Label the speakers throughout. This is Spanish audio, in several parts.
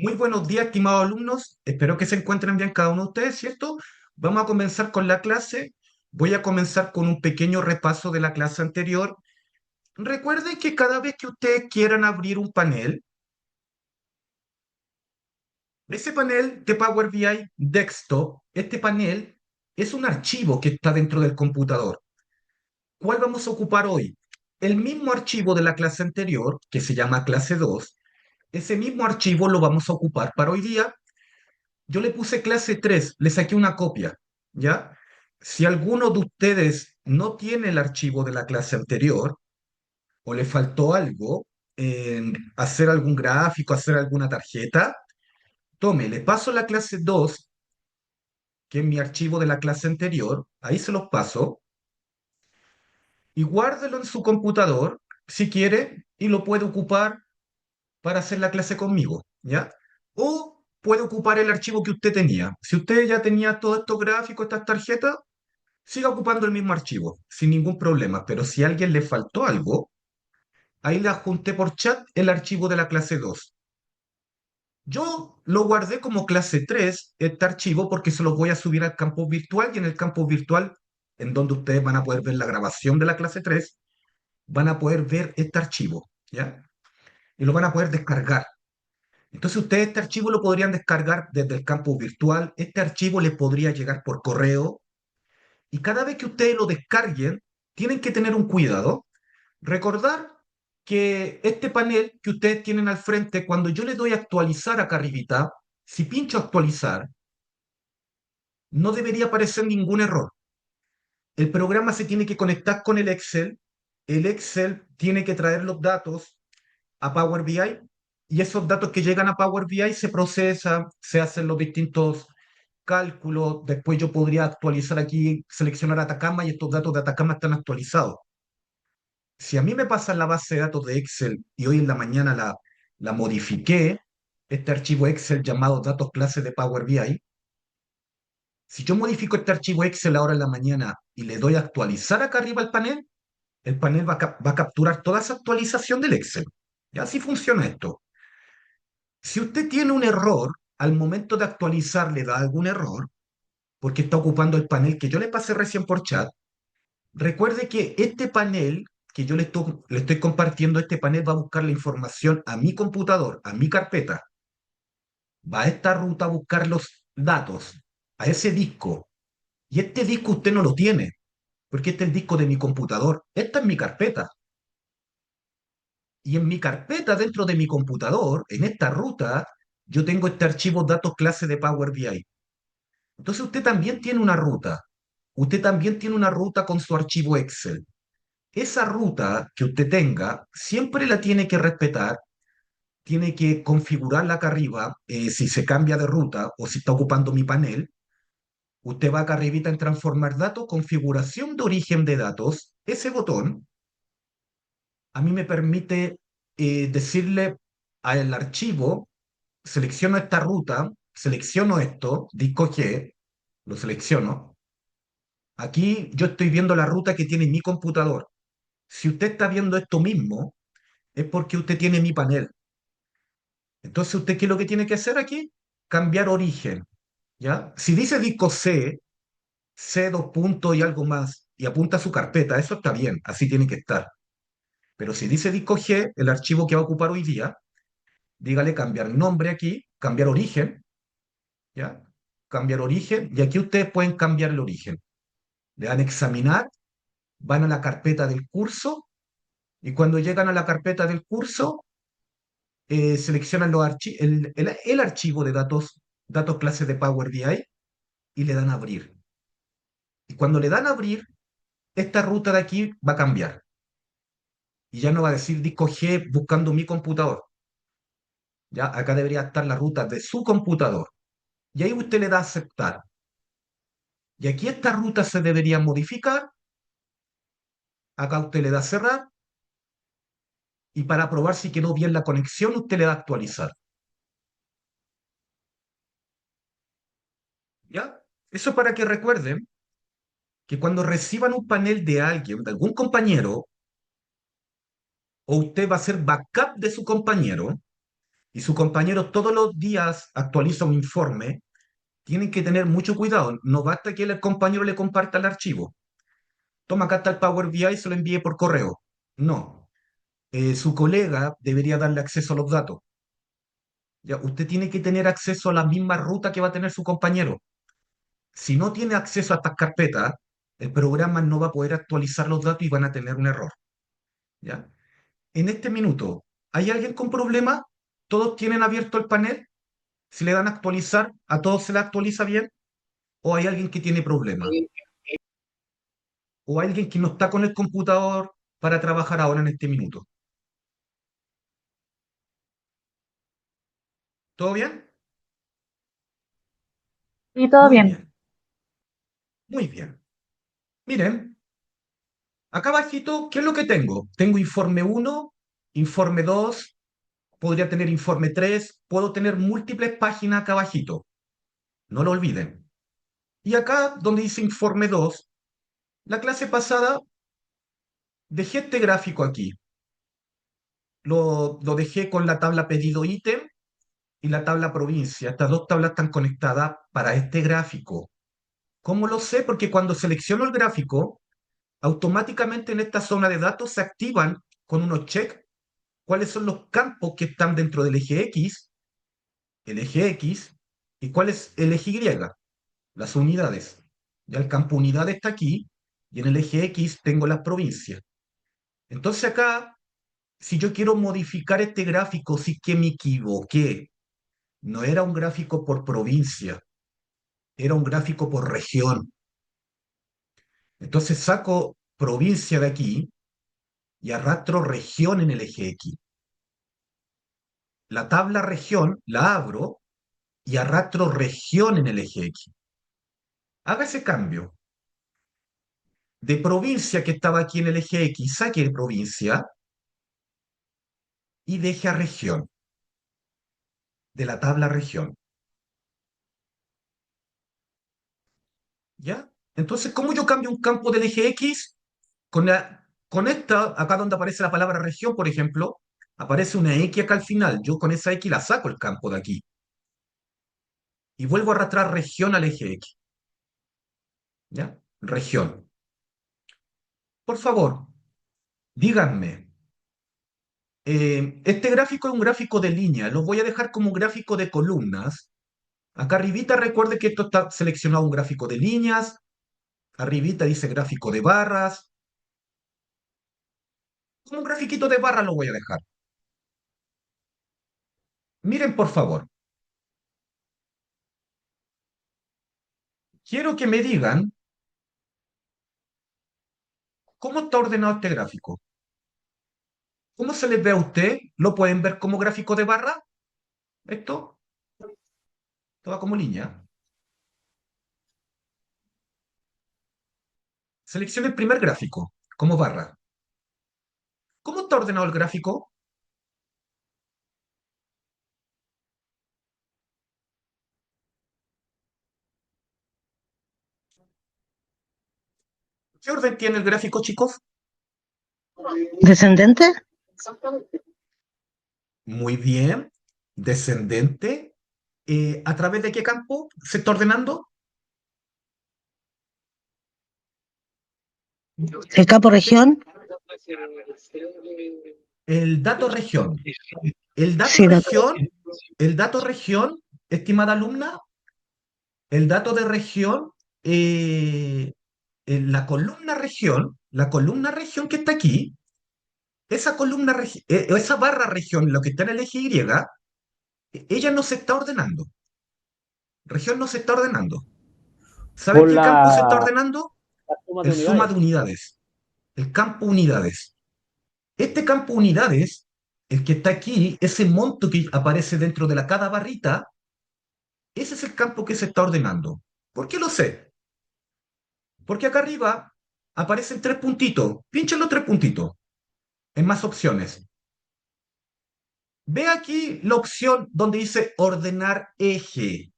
Speaker 1: Muy buenos días, estimados alumnos. Espero que se encuentren bien cada uno de ustedes, ¿cierto? Vamos a comenzar con la clase. Voy a comenzar con un pequeño repaso de la clase anterior. Recuerden que cada vez que ustedes quieran abrir un panel, ese panel de Power BI Desktop, este panel es un archivo que está dentro del computador. ¿Cuál vamos a ocupar hoy? El mismo archivo de la clase anterior, que se llama clase 2. Ese mismo archivo lo vamos a ocupar para hoy día. Yo le puse clase 3, le saqué una copia, ¿ya? Si alguno de ustedes no tiene el archivo de la clase anterior o le faltó algo, hacer algún gráfico, hacer alguna tarjeta, tome, le paso la clase 2, que es mi archivo de la clase anterior, ahí se los paso, y guárdelo en su computador si quiere y lo puede ocupar para hacer la clase conmigo, ¿ya? O puede ocupar el archivo que usted tenía. Si usted ya tenía todos estos gráficos, estas tarjetas, siga ocupando el mismo archivo, sin ningún problema. Pero si a alguien le faltó algo, ahí le adjunté por chat el archivo de la clase 2. Yo lo guardé como clase 3 este archivo, porque se lo voy a subir al campus virtual, y en el campus virtual, en donde ustedes van a poder ver la grabación de la clase 3, van a poder ver este archivo, ¿ya? Y lo van a poder descargar. Entonces ustedes este archivo lo podrían descargar desde el campus virtual, este archivo les podría llegar por correo, y cada vez que ustedes lo descarguen, tienen que tener un cuidado. Recordar que este panel que ustedes tienen al frente, cuando yo le doy a actualizar acá arribita, si pincho actualizar, no debería aparecer ningún error. El programa se tiene que conectar con el Excel tiene que traer los datos a Power BI, y esos datos que llegan a Power BI se procesan, se hacen los distintos cálculos. Después yo podría actualizar aquí, seleccionar Atacama, y estos datos de Atacama están actualizados. Si a mí me pasan la base de datos de Excel y hoy en la mañana la modifiqué, este archivo Excel llamado datos clase de Power BI, si yo modifico este archivo Excel ahora en la mañana y le doy a actualizar acá arriba el panel va a capturar toda esa actualización del Excel. Y así funciona esto. Si usted tiene un error, al momento de actualizar le da algún error, porque está ocupando el panel que yo le pasé recién por chat, recuerde que este panel que yo le estoy compartiendo, este panel va a buscar la información a mi computador, a mi carpeta. Va a esta ruta a buscar los datos, a ese disco. Y este disco usted no lo tiene, porque este es el disco de mi computador. Esta es mi carpeta. Y en mi carpeta, dentro de mi computador, en esta ruta, yo tengo este archivo datos clase de Power BI. Entonces usted también tiene una ruta. Usted también tiene una ruta con su archivo Excel. Esa ruta que usted tenga, siempre la tiene que respetar, tiene que configurarla acá arriba. Si se cambia de ruta o si está ocupando mi panel, usted va acá arribita en transformar datos, configuración de origen de datos. Ese botón a mí me permite decirle al archivo, selecciono esta ruta, selecciono esto, disco G, lo selecciono. Aquí yo estoy viendo la ruta que tiene mi computador. Si usted está viendo esto mismo, es porque usted tiene mi panel. Entonces, ¿usted qué es lo que tiene que hacer aquí? Cambiar origen, ¿ya? Si dice disco C, C dos puntos y algo más, y apunta a su carpeta, eso está bien, así tiene que estar. Pero si dice disco G, el archivo que va a ocupar hoy día, dígale cambiar nombre aquí, cambiar origen, ¿ya? Cambiar origen, y aquí ustedes pueden cambiar el origen. Le dan a examinar, van a la carpeta del curso, y cuando llegan a la carpeta del curso, seleccionan el archivo de datos, datos clases de Power BI, y le dan a abrir. Y cuando le dan a abrir, esta ruta de aquí va a cambiar. Y ya no va a decir disco G buscando mi computador. Ya acá debería estar la ruta de su computador. Y ahí usted le da a aceptar. Y aquí esta ruta se debería modificar. Acá usted le da a cerrar. Y para probar si quedó bien la conexión, usted le da a actualizar. ¿Ya? Eso para que recuerden que cuando reciban un panel de alguien, de algún compañero, o usted va a hacer backup de su compañero, y su compañero todos los días actualiza un informe, tienen que tener mucho cuidado. No basta que el compañero le comparta el archivo. Toma, acá está el Power BI y se lo envíe por correo. No. Su colega debería darle acceso a los datos. Ya, usted tiene que tener acceso a la misma ruta que va a tener su compañero. Si no tiene acceso a estas carpetas, el programa no va a poder actualizar los datos y van a tener un error. ¿Ya? En este minuto, ¿hay alguien con problema? ¿Todos tienen abierto el panel? Si le dan a actualizar, ¿a todos se le actualiza bien? ¿O hay alguien que tiene problema? ¿O hay alguien que no está con el computador para trabajar ahora en este minuto? ¿Todo bien?
Speaker 2: Y todo
Speaker 1: Muy
Speaker 2: bien.
Speaker 1: bien, muy bien. Miren, acá abajito, ¿qué es lo que tengo? Tengo informe uno, informe 2, podría tener informe 3, puedo tener múltiples páginas acá abajito. No lo olviden. Y acá, donde dice informe 2, la clase pasada dejé este gráfico aquí. Lo dejé con la tabla pedido ítem y la tabla provincia. Estas dos tablas están conectadas para este gráfico. ¿Cómo lo sé? Porque cuando selecciono el gráfico, automáticamente en esta zona de datos se activan con unos check cuáles son los campos que están dentro del eje X, y cuál es el eje Y, las unidades. Ya el campo unidad está aquí, y en el eje X tengo las provincias. Entonces acá, si yo quiero modificar este gráfico, sí que me equivoqué. No era un gráfico por provincia, era un gráfico por región. Entonces saco provincia de aquí y arrastro región en el eje X. La tabla región la abro y arrastro región en el eje X. Haga ese cambio. De provincia que estaba aquí en el eje X, saque provincia y deje a región, de la tabla región. ¿Ya? Entonces, ¿cómo yo cambio un campo del eje X? Con esta, acá donde aparece la palabra región, por ejemplo, aparece una X acá al final. Yo con esa X la saco el campo de aquí y vuelvo a arrastrar región al eje X. ¿Ya? Región. Por favor, díganme, este gráfico es un gráfico de línea, lo voy a dejar como un gráfico de columnas. Acá arribita recuerde que esto está seleccionado un gráfico de líneas, arribita dice gráfico de barras, como un grafiquito de barras lo voy a dejar. Miren por favor, quiero que me digan cómo está ordenado este gráfico. ¿Cómo se les ve a usted? ¿Lo pueden ver como gráfico de barra? ¿Esto? Esto va como línea. Seleccione el primer gráfico, como barra. ¿Cómo está ordenado el gráfico? ¿Qué orden tiene el gráfico, chicos?
Speaker 2: ¿Descendente?
Speaker 1: Muy bien. Descendente. ¿A través de qué campo se está ordenando?
Speaker 2: ¿El capo región?
Speaker 1: El dato región. El dato
Speaker 2: Sí, dato.
Speaker 1: región, el dato región, estimada alumna, el dato de región, en la columna región que está aquí, esa barra región, lo que está en el eje Y, ella no se está ordenando. Región no se está ordenando. ¿Saben
Speaker 3: Por
Speaker 1: qué campo se está
Speaker 3: la
Speaker 1: ordenando?
Speaker 3: suma de
Speaker 1: El suma de
Speaker 3: unidades.
Speaker 1: unidades. El campo unidades. Este campo unidades, el que está aquí, ese monto que aparece dentro de cada barrita, ese es el campo que se está ordenando. ¿Por qué lo sé? Porque acá arriba aparecen tres puntitos. Pincha en los tres puntitos. En más opciones. Ve aquí la opción donde dice ordenar eje.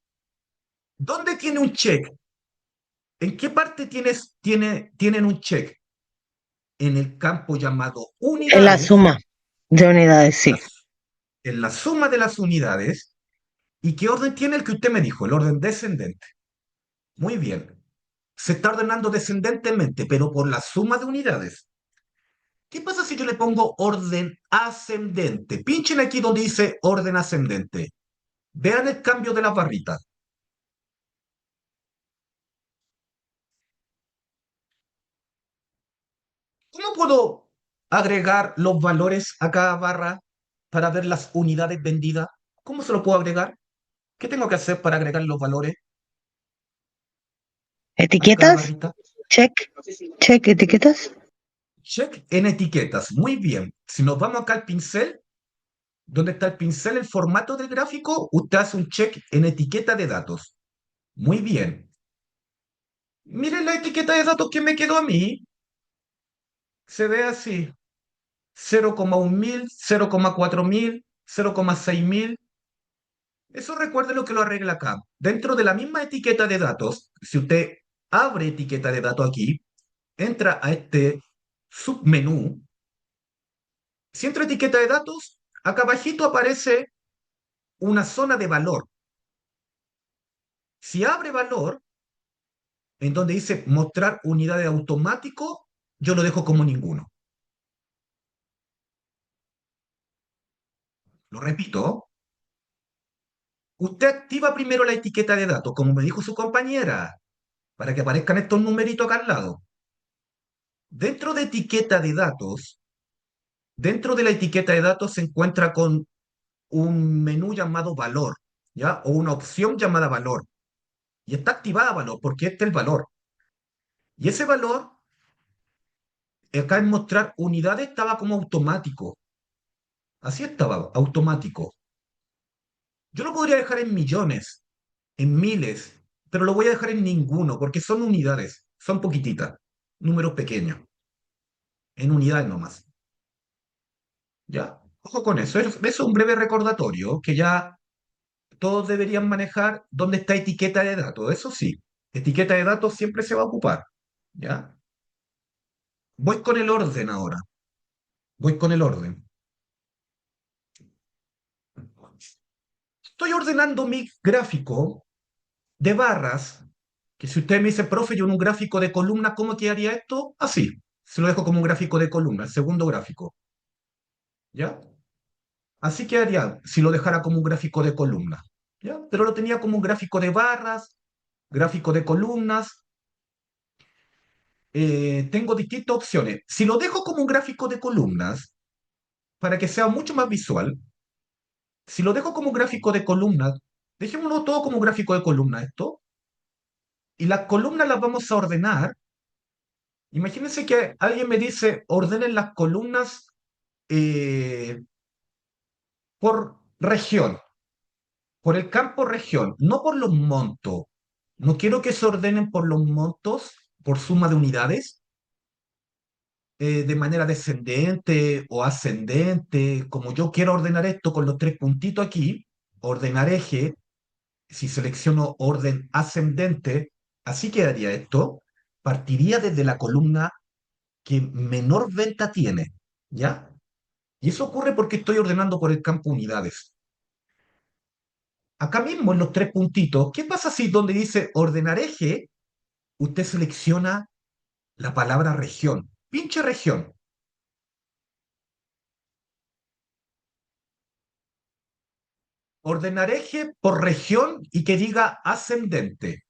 Speaker 1: ¿Dónde tiene un check? ¿En qué parte tienen un check? En el campo llamado
Speaker 2: Es la
Speaker 1: unidades.
Speaker 2: suma de unidades, sí.
Speaker 1: Las, en la suma de las unidades. ¿Y qué orden tiene el que usted me dijo? El orden descendente. Muy bien. Se está ordenando descendentemente, pero por la suma de unidades. ¿Qué pasa si yo le pongo orden ascendente? Pinchen aquí donde dice orden ascendente. Vean el cambio de las barritas. ¿Cómo puedo agregar los valores a cada barra para ver las unidades vendidas? ¿Cómo se lo puedo agregar? ¿Qué tengo que hacer para agregar los valores a cada
Speaker 2: ¿Etiquetas?
Speaker 1: barrita?
Speaker 2: Check. Check, etiquetas.
Speaker 1: Check en etiquetas. Muy bien. Si nos vamos acá al pincel, donde está el pincel, el formato del gráfico, usted hace un check en etiqueta de datos. Muy bien. Miren la etiqueta de datos que me quedó a mí. Se ve así. 0,1 mil, 0,4 mil, 0,6 mil. Eso recuerde lo que lo arregla acá. Dentro de la misma etiqueta de datos, si usted abre etiqueta de datos aquí, entra a este submenú. Si entra a etiqueta de datos, acá abajito aparece una zona de valor. Si abre valor, en donde dice mostrar unidades automático, yo lo dejo como ninguno. Lo repito, usted activa primero la etiqueta de datos, como me dijo su compañera, para que aparezcan estos numeritos acá al lado. Dentro de etiqueta de datos, dentro de la etiqueta de datos se encuentra con un menú llamado valor, ¿ya? O una opción llamada valor. Y está activada valor, porque este es el valor. Y ese valor, acá en mostrar unidades, estaba como automático. Así estaba, automático. Yo lo podría dejar en millones, en miles, pero lo voy a dejar en ninguno, porque son unidades, son poquititas, números pequeños, en unidades nomás. ¿Ya? Ojo con eso. Eso es un breve recordatorio que ya todos deberían manejar dónde está etiqueta de datos. Eso sí, etiqueta de datos siempre se va a ocupar. ¿Ya? Voy con el orden ahora. Voy con el orden. Estoy ordenando mi gráfico de barras, que si usted me dice, profe, yo en un gráfico de columnas, ¿cómo quedaría esto? Así. Se lo dejo como un gráfico de columnas, el segundo gráfico. ¿Ya? Así quedaría si lo dejara como un gráfico de columnas. ¿Ya? Pero lo tenía como un gráfico de barras, gráfico de columnas. Tengo distintas opciones. Si lo dejo como un gráfico de columnas, para que sea mucho más visual, si lo dejo como un gráfico de columnas, dejémoslo todo como un gráfico de columnas esto, y las columnas las vamos a ordenar. Imagínense que alguien me dice, ordenen las columnas eh, por región, por el campo región, no por los montos. No quiero que se ordenen por los montos, por suma de unidades, de manera descendente o ascendente. Como yo quiero ordenar esto con los tres puntitos aquí, ordenar eje, si selecciono orden ascendente, así quedaría esto. Partiría desde la columna que menor venta tiene, ¿ya? Y eso ocurre porque estoy ordenando por el campo unidades. Acá mismo en los tres puntitos, ¿qué pasa si donde dice ordenar eje, usted selecciona la palabra región? Pinche región. Ordenar eje por región y que diga ascendente.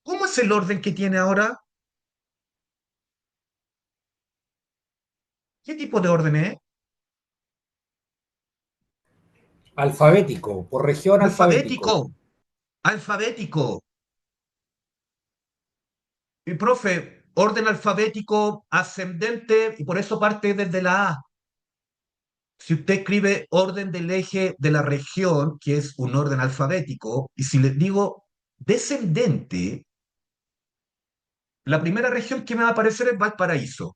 Speaker 1: ¿Cómo es el orden que tiene ahora? ¿Qué tipo de orden es?
Speaker 3: Alfabético, por región
Speaker 1: Alfabético.
Speaker 3: alfabético.
Speaker 1: Alfabético. Y profe, orden alfabético ascendente y por eso parte desde la A. Si usted escribe orden del eje de la región, que es un orden alfabético, y si le digo descendente, la primera región que me va a aparecer es Valparaíso.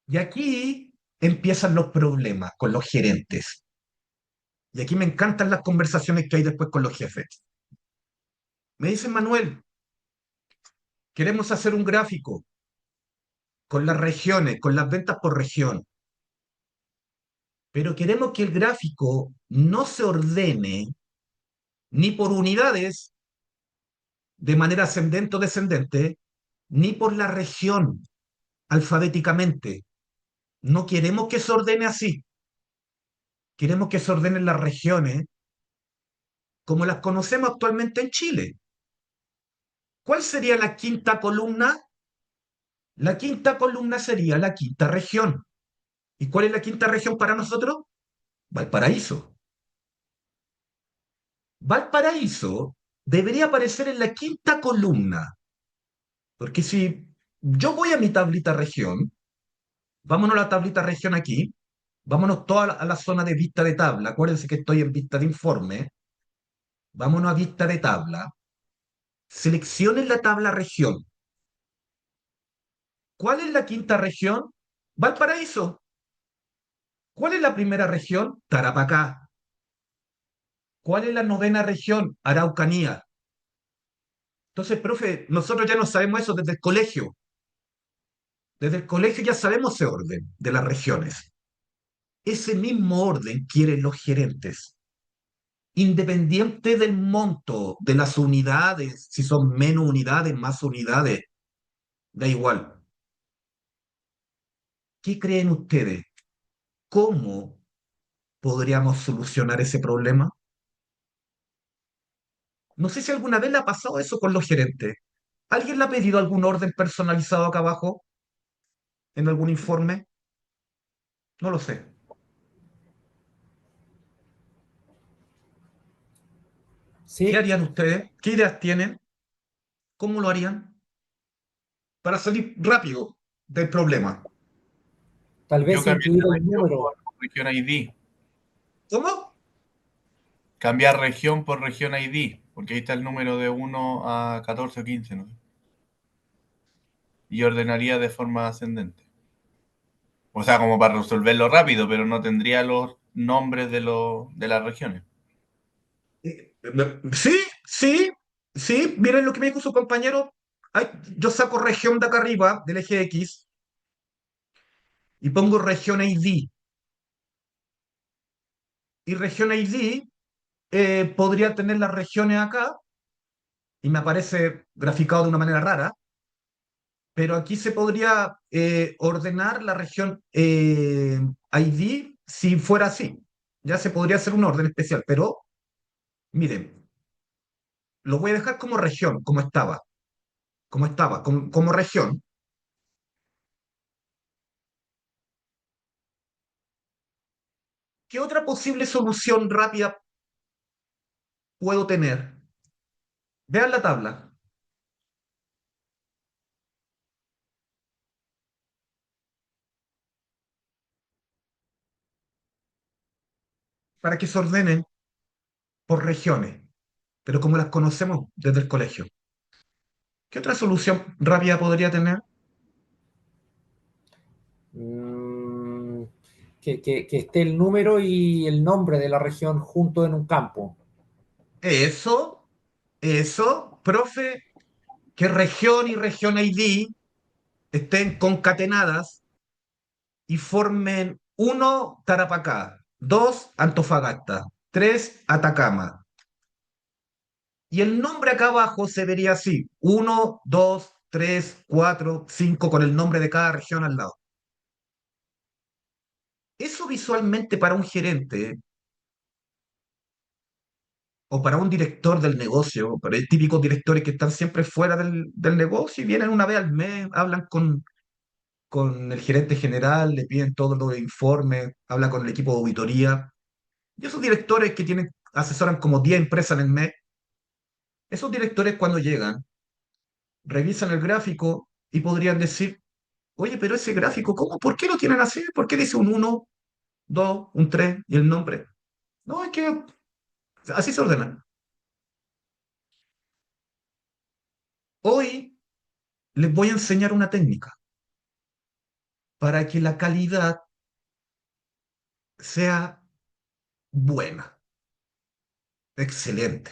Speaker 1: Y aquí empiezan los problemas con los gerentes. Y aquí me encantan las conversaciones que hay después con los jefes. Me dicen, Manuel, queremos hacer un gráfico. con las regiones, con las ventas por región, pero queremos que el gráfico no se ordene ni por unidades de manera ascendente o descendente, ni por la región alfabéticamente. No queremos que se ordene así. Queremos que se ordenen las regiones como las conocemos actualmente en Chile. ¿Cuál sería la quinta columna? La quinta columna sería la quinta región. ¿Y cuál es la quinta región para nosotros? Valparaíso. Valparaíso debería aparecer en la quinta columna, porque si yo voy a mi tablita región, vámonos a la tablita región aquí, vámonos toda a la zona de vista de tabla, acuérdense que estoy en vista de informe, vámonos a vista de tabla, seleccionen la tabla región. ¿Cuál es la quinta región? Valparaíso. ¿Cuál es la primera región? Tarapacá. ¿Cuál es la novena región? Araucanía. Entonces, profe, nosotros ya no sabemos eso desde el colegio. Desde el colegio ya sabemos ese orden de las regiones. Ese mismo orden quieren los gerentes. Independiente del monto de las unidades, si son menos unidades, más unidades, da igual. ¿Qué creen ustedes? ¿Cómo podríamos solucionar ese problema? No sé si alguna vez le ha pasado eso con los gerentes. ¿Alguien le ha pedido algún orden personalizado acá abajo en algún informe? No lo sé. ¿Qué
Speaker 3: Sí,
Speaker 1: harían ustedes? ¿Qué ideas tienen? ¿Cómo lo harían? Para salir rápido del problema.
Speaker 3: tal
Speaker 4: Yo
Speaker 3: vez
Speaker 4: cambié
Speaker 3: incluir
Speaker 4: la
Speaker 3: el
Speaker 4: región
Speaker 3: número.
Speaker 4: por región ID.
Speaker 1: ¿Cómo?
Speaker 4: Cambiar región por región ID, porque ahí está el número de 1 a 14 o 15, ¿no? Y ordenaría de forma ascendente. O sea, como para resolverlo rápido, pero no tendría los nombres de las regiones.
Speaker 1: Sí, sí, sí. Miren lo que me dijo su compañero. Ay, yo saco región de acá arriba, del eje X, y pongo región ID. Y región ID podría tener las regiones acá, y me aparece graficado de una manera rara, pero aquí se podría ordenar la región ID si fuera así. Ya se podría hacer un orden especial, pero miren, lo voy a dejar como región, como región. ¿Qué otra posible solución rápida puedo tener? Vean la tabla, para que se ordenen por regiones, pero como las conocemos desde el colegio. ¿Qué otra solución rápida podría tener?
Speaker 3: mm, que esté el número y el nombre de la región junto en un campo.
Speaker 1: Eso, eso, profe, que región y región ID estén concatenadas y formen uno Tarapacá, dos Antofagasta, tres Atacama. Y el nombre acá abajo se vería así, uno, dos, tres, cuatro, cinco, con el nombre de cada región al lado. Eso visualmente para un gerente o para un director del negocio, para el típicos directores que están siempre fuera del negocio y vienen una vez al mes, hablan con el gerente general, le piden todos los informes, habla con el equipo de auditoría. Y esos directores que tienen, asesoran como 10 empresas en el mes, esos directores cuando llegan, revisan el gráfico y podrían decir, oye, pero ese gráfico, ¿cómo? ¿Por qué lo tienen así? ¿Por qué dice un uno, 2, un 3 y el nombre? No, es que así se ordenan. Hoy les voy a enseñar una técnica para que la calidad sea buena, excelente,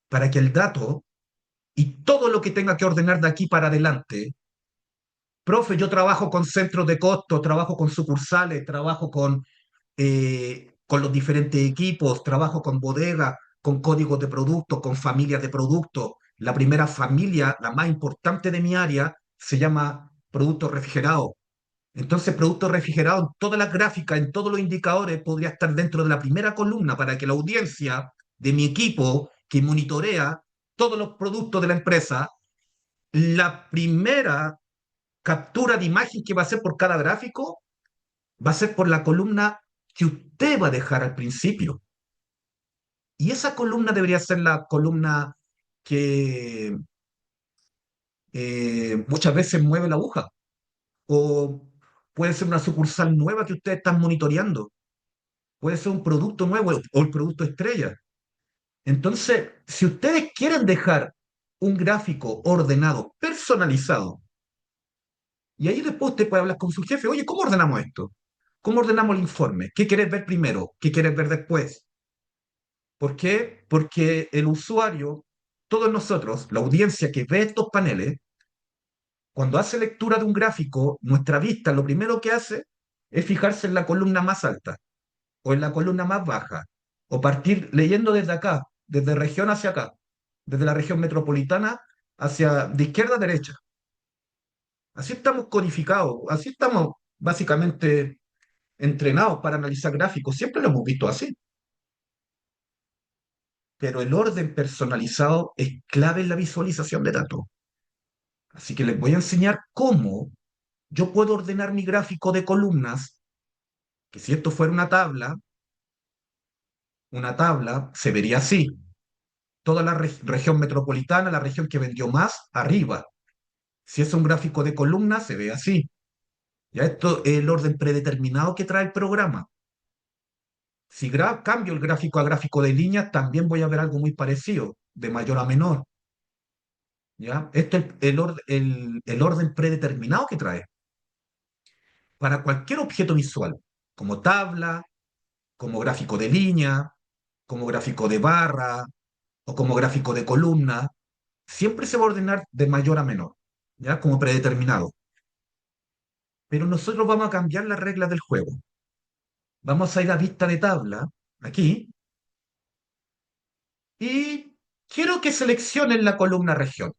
Speaker 1: para que el dato y todo lo que tenga que ordenar de aquí para adelante Profe, yo trabajo con centros de costo, trabajo con sucursales, trabajo con los diferentes equipos, trabajo con bodegas, con códigos de productos, con familias de productos. La primera familia, la más importante de mi área, se llama productos refrigerados. Entonces, productos refrigerados en todas las gráficas, en todos los indicadores, podría estar dentro de la primera columna para que la audiencia de mi equipo que monitorea todos los productos de la empresa, la primera captura de imagen que va a hacer por cada gráfico va a ser por la columna que usted va a dejar al principio. Y esa columna debería ser la columna que muchas veces mueve la aguja. O puede ser una sucursal nueva que ustedes están monitoreando. Puede ser un producto nuevo o el producto estrella. Entonces, si ustedes quieren dejar un gráfico ordenado, personalizado, y ahí después usted puede hablar con su jefe, oye, ¿cómo ordenamos esto? ¿Cómo ordenamos el informe? ¿Qué quieres ver primero? ¿Qué quieres ver después? ¿Por qué? Porque el usuario, todos nosotros, la audiencia que ve estos paneles, cuando hace lectura de un gráfico, nuestra vista lo primero que hace es fijarse en la columna más alta o en la columna más baja, o partir leyendo desde acá, desde región hacia acá, desde la región metropolitana hacia de izquierda a derecha. Así estamos codificados, así estamos básicamente entrenados para analizar gráficos, siempre lo hemos visto así. Pero el orden personalizado es clave en la visualización de datos. Así que les voy a enseñar cómo yo puedo ordenar mi gráfico de columnas, que si esto fuera una tabla se vería así. Toda la región metropolitana, la región que vendió más, arriba. Si es un gráfico de columnas, se ve así. Ya esto es el orden predeterminado que trae el programa. Si cambio el gráfico a gráfico de líneas, también voy a ver algo muy parecido, de mayor a menor. ¿Ya? Esto es el orden predeterminado que trae. Para cualquier objeto visual, como tabla, como gráfico de línea, como gráfico de barra o como gráfico de columna, siempre se va a ordenar de mayor a menor, ¿ya? Como predeterminado. Pero nosotros vamos a cambiar las reglas del juego. Vamos a ir a vista de tabla, aquí, y quiero que seleccionen la columna región.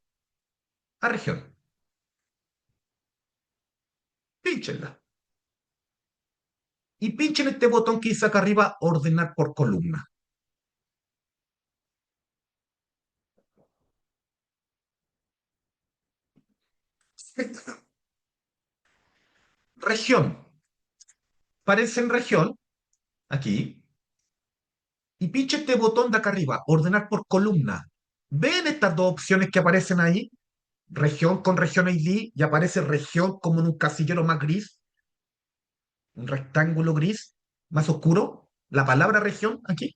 Speaker 1: A región. Pínchenla. Y pinchen este botón que dice acá arriba, ordenar por columna. Región. Aparece en región, aquí, y pinche este botón de acá arriba, ordenar por columna. ¿Ven estas dos opciones que aparecen ahí? Región con región ID y aparece región como en un casillero más gris, un rectángulo gris más oscuro. La palabra región aquí.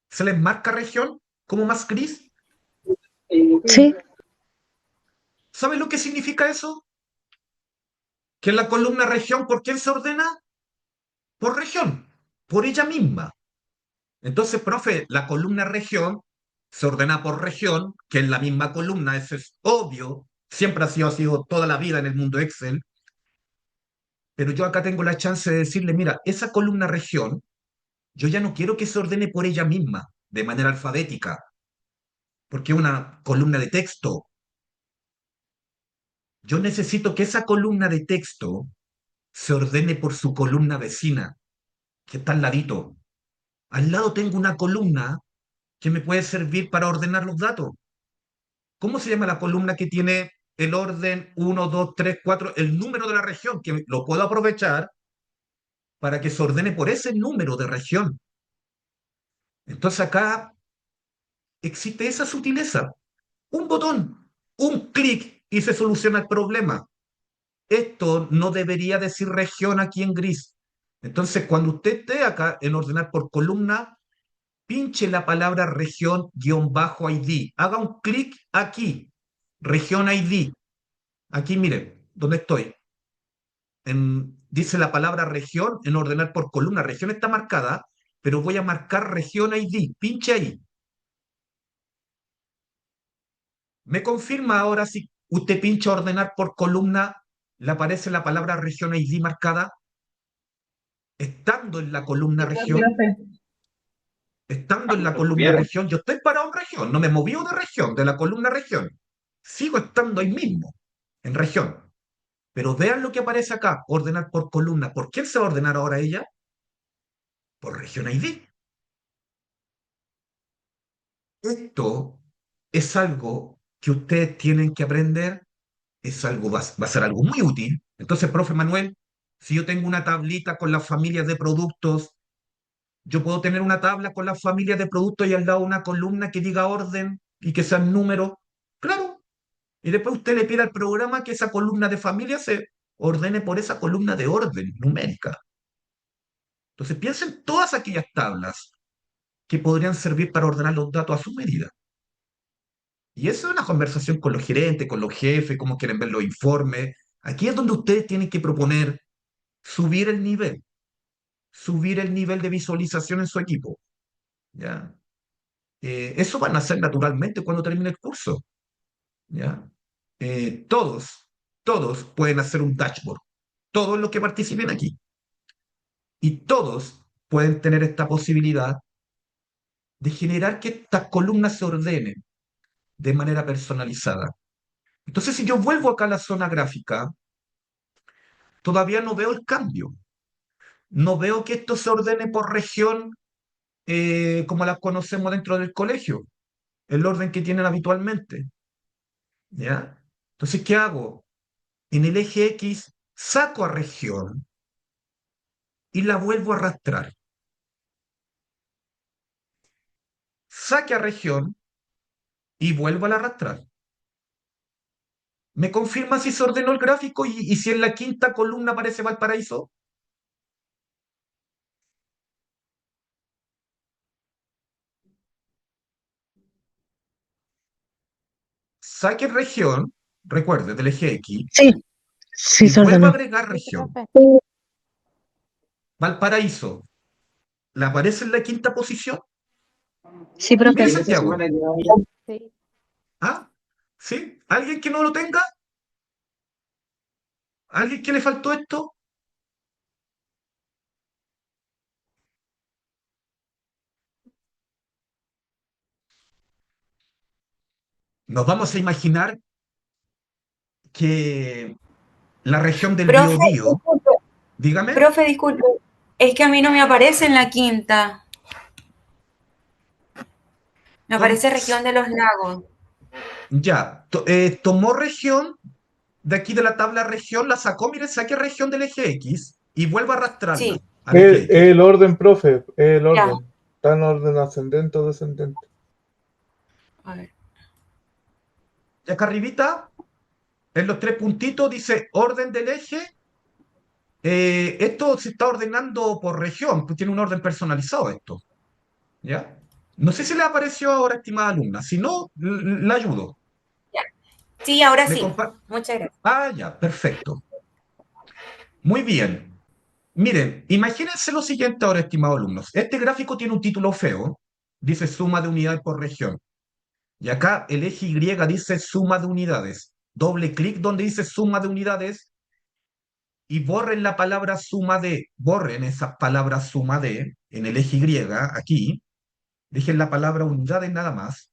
Speaker 1: Se les marca región como más gris.
Speaker 2: Sí,
Speaker 1: ¿Saben lo que significa eso? Que en la columna región, ¿por quién se ordena? Por región, por ella misma. Entonces, profe, la columna región se ordena por región, que es la misma columna, eso es obvio, siempre ha sido toda la vida en el mundo Excel, pero yo acá tengo la chance de decirle, mira, esa columna región, yo ya no quiero que se ordene por ella misma, de manera alfabética, porque es una columna de texto. Yo necesito que esa columna de texto se ordene por su columna vecina, que está al ladito. Al lado tengo una columna que me puede servir para ordenar los datos. ¿Cómo se llama la columna que tiene el orden 1, 2, 3, 4, el número de la región? Que lo puedo aprovechar para que se ordene por ese número de región. Entonces acá existe esa sutileza. Un botón, un clic y se soluciona el problema. Esto no debería decir región aquí en gris. Entonces, cuando usted esté acá en ordenar por columna, pinche la palabra región-ID. Haga un clic aquí, región ID. Aquí, mire, ¿dónde estoy? Dice la palabra región en ordenar por columna. Región está marcada, pero voy a marcar región ID. Pinche ahí. Me confirma ahora si usted pincha ordenar por columna le aparece la palabra región ID marcada, estando en la columna región, estando en la columna región, yo estoy parado en región, no me moví de región, de la columna región. Sigo estando ahí mismo, en región. Pero vean lo que aparece acá, ordenar por columna. ¿Por quién se va a ordenar ahora ella? Por región ID. Esto es algo que ustedes tienen que aprender, es algo, va a ser algo muy útil. Entonces, profe Manuel, si yo tengo una tablita con las familias de productos, yo puedo tener una tabla con las familias de productos y al lado una columna que diga orden y que sean números. Claro. Y después usted le pide al programa que esa columna de familia se ordene por esa columna de orden numérica. Entonces piensen todas aquellas tablas que podrían servir para ordenar los datos a su medida. Y eso es una conversación con los gerentes, con los jefes, cómo quieren ver los informes. Aquí es donde ustedes tienen que proponer subir el nivel de visualización en su equipo. ¿Ya? Eso van a hacer naturalmente cuando termine el curso. ¿Ya? Todos pueden hacer un dashboard. Todos los que participen aquí. Y todos pueden tener esta posibilidad de generar que estas columnas se ordenen de manera personalizada. Entonces, si yo vuelvo acá a la zona gráfica, todavía no veo el cambio. No veo que esto se ordene por región como las conocemos dentro del colegio, el orden que tienen habitualmente. ¿Ya? Entonces, ¿qué hago? En el eje X saco a región y la vuelvo a arrastrar. Saque a región y vuelvo a arrastrar. ¿Me confirma si se ordenó el gráfico y si en la quinta columna aparece Valparaíso? Saque región, recuerde, del eje X,
Speaker 2: Sí, sí
Speaker 1: y
Speaker 2: se
Speaker 1: vuelva a
Speaker 2: ordenó.
Speaker 1: agregar región. Valparaíso, ¿le aparece en la quinta posición?
Speaker 2: Sí,
Speaker 1: ¿Y
Speaker 2: profe.
Speaker 1: Santiago?
Speaker 5: Sí.
Speaker 1: ¿Ah? ¿Sí? ¿Alguien que no lo tenga? ¿Alguien que le faltó esto? Nos vamos a imaginar que la región del
Speaker 6: Profe,
Speaker 1: Biobío,
Speaker 6: disculpe,
Speaker 1: dígame,
Speaker 6: profe, disculpe. Es que a mí no me aparece en la quinta. Me
Speaker 1: tom-
Speaker 6: aparece región de los lagos.
Speaker 1: ya, tomó región de aquí de la tabla región, la sacó, mire, saque región del eje X y vuelva a arrastrarla
Speaker 6: Sí,
Speaker 1: al eje X.
Speaker 7: El orden, profe, el
Speaker 6: ya.
Speaker 7: orden. ¿Está en orden ascendente o descendente?
Speaker 6: A ver.
Speaker 1: Y acá arribita, en los tres puntitos, dice orden del eje. Esto se está ordenando por región, pues tiene un orden personalizado esto. ¿Ya? No sé si le apareció ahora, estimada alumna. Si no, la ayudo.
Speaker 6: Ya. Sí, ahora
Speaker 1: ¿Me
Speaker 6: sí.
Speaker 1: compa-
Speaker 6: Muchas gracias.
Speaker 1: Ah, ya, perfecto. Muy bien. Miren, imagínense lo siguiente ahora, estimados alumnos. Este gráfico tiene un título feo. Dice suma de unidades por región. Y acá el eje Y dice suma de unidades. Doble clic donde dice suma de unidades y borren la palabra suma de. Borren esa palabra suma de en el eje Y, aquí. Dejen la palabra unidades nada más,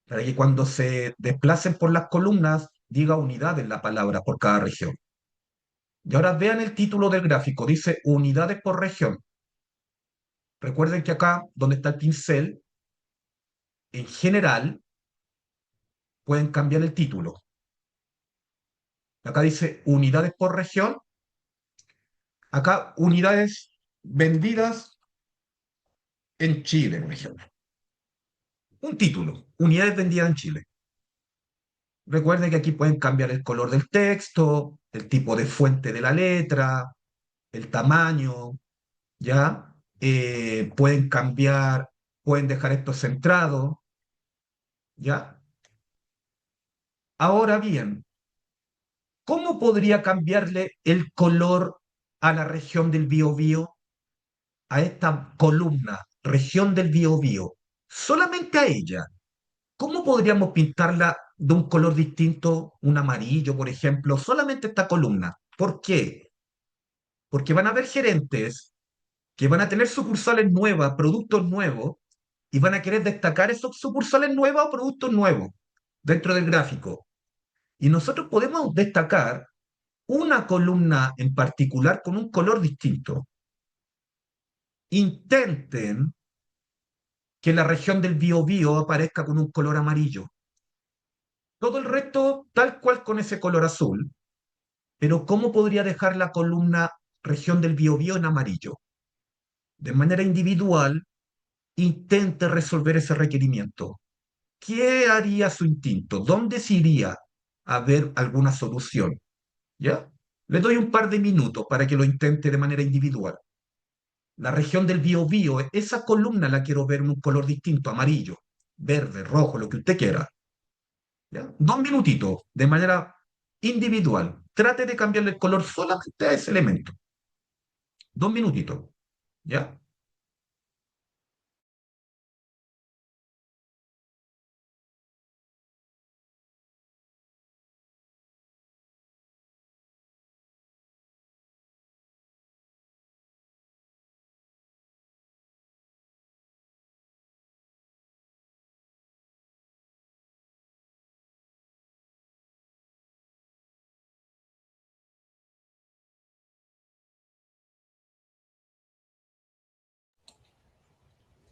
Speaker 1: para que cuando se desplacen por las columnas diga unidades la palabra por cada región. Y ahora vean el título del gráfico, dice unidades por región. Recuerden que acá, donde está el pincel, en general, pueden cambiar el título. Acá dice unidades por región. Acá unidades vendidas en Chile, por ejemplo. Un título, unidades vendidas en Chile. Recuerden que aquí pueden cambiar el color del texto, el tipo de fuente de la letra, el tamaño, ¿ya? Pueden cambiar, pueden dejar esto centrado, ¿ya? Ahora bien, ¿cómo podría cambiarle el color a la región del Biobío, a esta columna, región del Biobío? Solamente a ella. ¿Cómo podríamos pintarla de un color distinto, un amarillo, por ejemplo, solamente esta columna. ¿Por qué? Porque van a haber gerentes que van a tener sucursales nuevas, productos nuevos, y van a querer destacar esos sucursales nuevas o productos nuevos dentro del gráfico. Y nosotros podemos destacar una columna en particular con un color distinto. Intenten que la región del Biobío aparezca con un color amarillo. Todo el resto tal cual con ese color azul. Pero ¿cómo podría dejar la columna región del Biobío en amarillo? De manera individual, intente resolver ese requerimiento. ¿Qué haría su instinto? ¿Dónde se iría a ver alguna solución? ¿Ya? Le doy un par de minutos para que lo intente de manera individual. La región del Biobío, esa columna la quiero ver en un color distinto, amarillo, verde, rojo, lo que usted quiera. ¿Ya? 2 minutitos, de manera individual. Trate de cambiarle el color solamente a ese elemento. 2 minutitos. ¿Ya?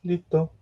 Speaker 7: Listo.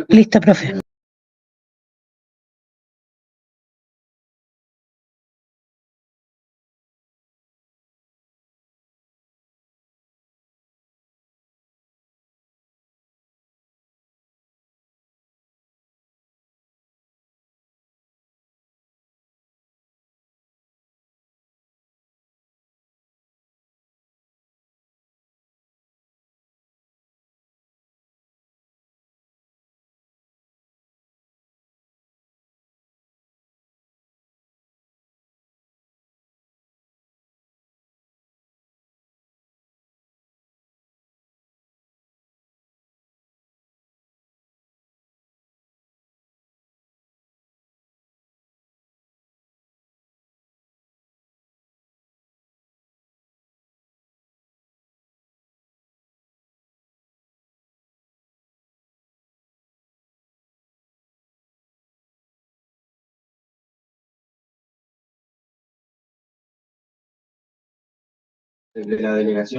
Speaker 2: Listo, profe.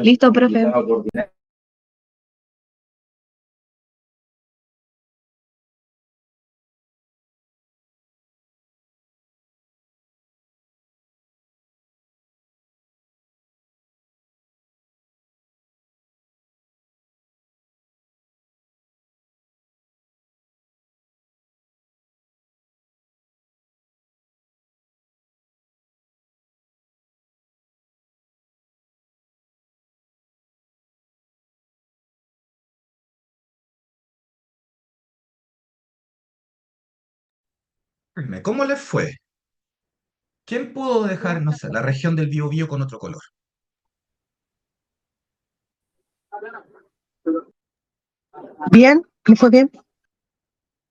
Speaker 2: Listo, profe.
Speaker 1: ¿Cómo les fue? ¿Quién pudo dejar, no sé, la región del Biobío con otro color?
Speaker 2: Bien, me fue bien.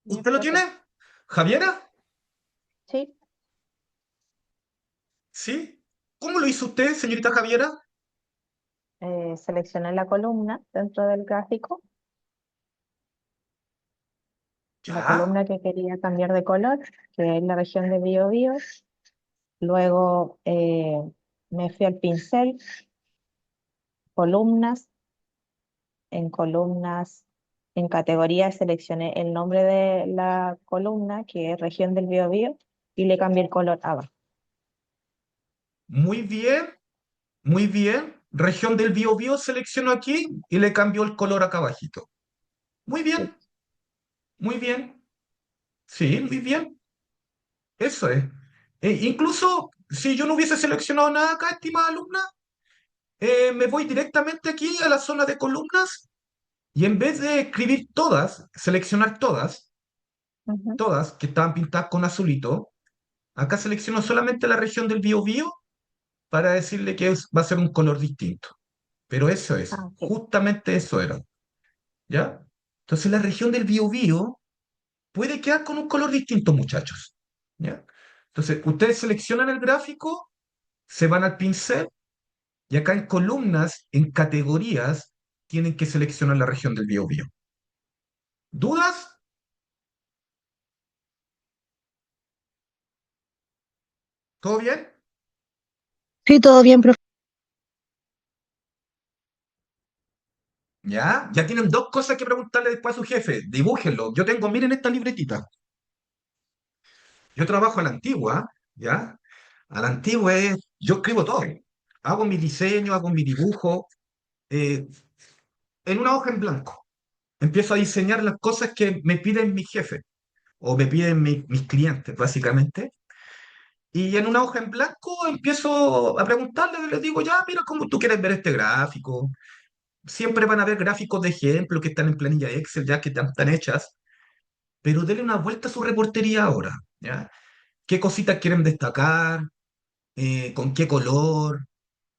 Speaker 1: ¿Usted lo tiene? ¿Javiera?
Speaker 2: Sí.
Speaker 1: ¿Sí? ¿Cómo lo hizo usted, señorita Javiera?
Speaker 2: Seleccioné la columna dentro del gráfico, la
Speaker 1: Ya.
Speaker 2: columna que quería cambiar de color, que es la región de Biobío. Luego me fui al pincel, columnas, en columnas, en categorías, seleccioné el nombre de la columna, que es región del Biobío, y le cambié el color abajo.
Speaker 1: Muy bien, muy bien. Región del Biobío selecciono aquí y le cambio el color acá abajito. Muy
Speaker 2: Sí.
Speaker 1: bien, muy bien. Sí, muy bien. Eso es. Incluso si yo no hubiese seleccionado nada acá, estimada alumna, me voy directamente aquí a la zona de columnas y en vez de escribir todas, seleccionar todas,
Speaker 2: Ujú.
Speaker 1: todas que estaban pintadas con azulito, acá selecciono solamente la región del Biobío para decirle que va a ser un color distinto. Pero eso es,
Speaker 2: Ah, ok.
Speaker 1: justamente eso era, ¿ya? Entonces la región del Biobío puede quedar con un color distinto, muchachos, ¿ya? Entonces, ustedes seleccionan el gráfico, se van al pincel y acá en columnas, en categorías, tienen que seleccionar la región del Biobío. ¿Dudas? ¿Todo bien?
Speaker 5: Sí, todo bien, profe.
Speaker 1: ¿Ya? Ya tienen dos cosas que preguntarle después a su jefe. Dibújenlo. Yo tengo, miren esta libretita. Yo trabajo a la antigua, ¿ya? A la antigua es, yo escribo todo. Hago mi diseño, hago mi dibujo, eh, en una hoja en blanco. Empiezo a diseñar las cosas que me piden mis jefes o me piden mis clientes, básicamente. Y en una hoja en blanco empiezo a preguntarle, les digo, ya, mira, ¿cómo tú quieres ver este gráfico? Siempre van a haber gráficos de ejemplo que están en planilla Excel, ya que están hechas, pero denle una vuelta a su reportería ahora, ¿ya? ¿Qué cositas quieren destacar? ¿Con qué color?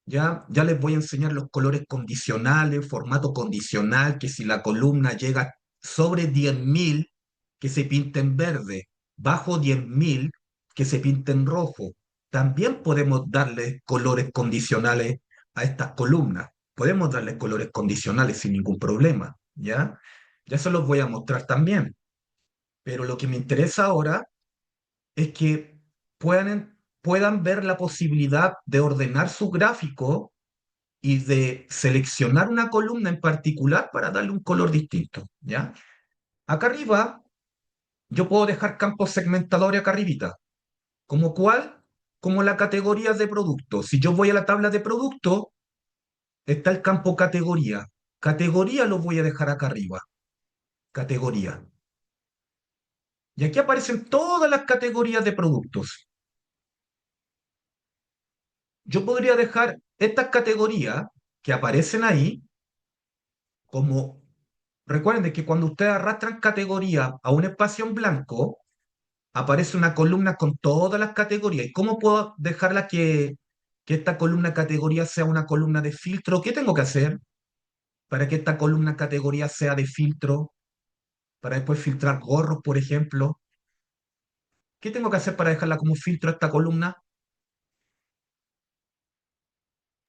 Speaker 1: ¿Ya? Ya les voy a enseñar los colores condicionales, formato condicional, que si la columna llega sobre 10.000 que se pinta en verde, bajo 10.000 que se pinta en rojo. También podemos darle colores condicionales a estas columnas. Podemos darles colores condicionales sin ningún problema, ¿ya? Ya se los voy a mostrar también. Pero lo que me interesa ahora es que puedan ver la posibilidad de ordenar su gráfico y de seleccionar una columna en particular para darle un color distinto, ¿ya? Acá arriba yo puedo dejar campos segmentadores acá arribita. ¿Como cuál? Como la categoría de producto. Si yo voy a la tabla de producto, está el campo categoría. Categoría lo voy a dejar acá arriba. Categoría. Y aquí aparecen todas las categorías de productos. Yo podría dejar estas categorías que aparecen ahí como, recuerden de que cuando ustedes arrastran categoría a un espacio en blanco, aparece una columna con todas las categorías. ¿Y cómo puedo dejarla que esta columna categoría sea una columna de filtro? ¿Qué tengo que hacer para que esta columna categoría sea de filtro? Para después filtrar gorros, por ejemplo. ¿Qué tengo que hacer para dejarla como filtro esta columna?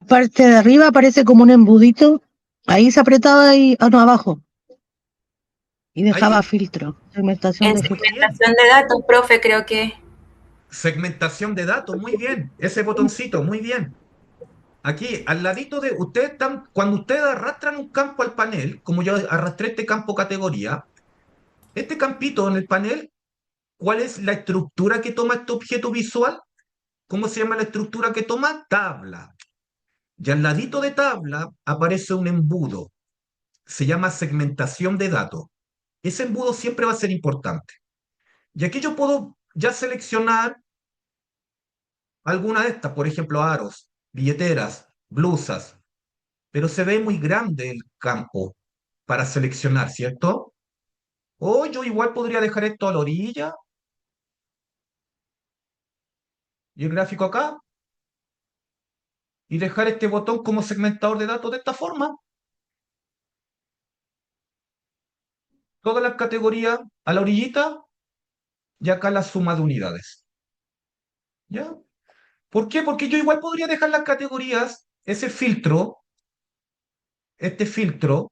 Speaker 5: Parte de arriba aparece como un embudito. Ahí se apretaba y no, abajo. Y dejaba
Speaker 1: Ahí,
Speaker 5: filtro, segmentación
Speaker 6: En
Speaker 5: de filtro.
Speaker 1: muy bien.
Speaker 6: segmentación de datos, profe, creo que.
Speaker 1: Segmentación de datos, muy bien. Ese botoncito, muy bien. Aquí, al ladito de, ustedes están, cuando ustedes arrastran un campo al panel, como yo arrastré este campo categoría, este campito en el panel, ¿cuál es la estructura que toma este objeto visual? ¿Cómo se llama la estructura que toma? Tabla. Y al ladito de tabla aparece un embudo. Se llama segmentación de datos. Ese embudo siempre va a ser importante. Y aquí yo puedo ya seleccionar alguna de estas, por ejemplo, aros, billeteras, blusas, pero se ve muy grande el campo para seleccionar, ¿cierto? O yo igual podría dejar esto a la orilla y el gráfico acá y dejar este botón como segmentador de datos de esta forma. Todas las categorías a la orillita y acá la suma de unidades. ¿Ya? ¿Por qué? Porque yo igual podría dejar las categorías, ese filtro, este filtro,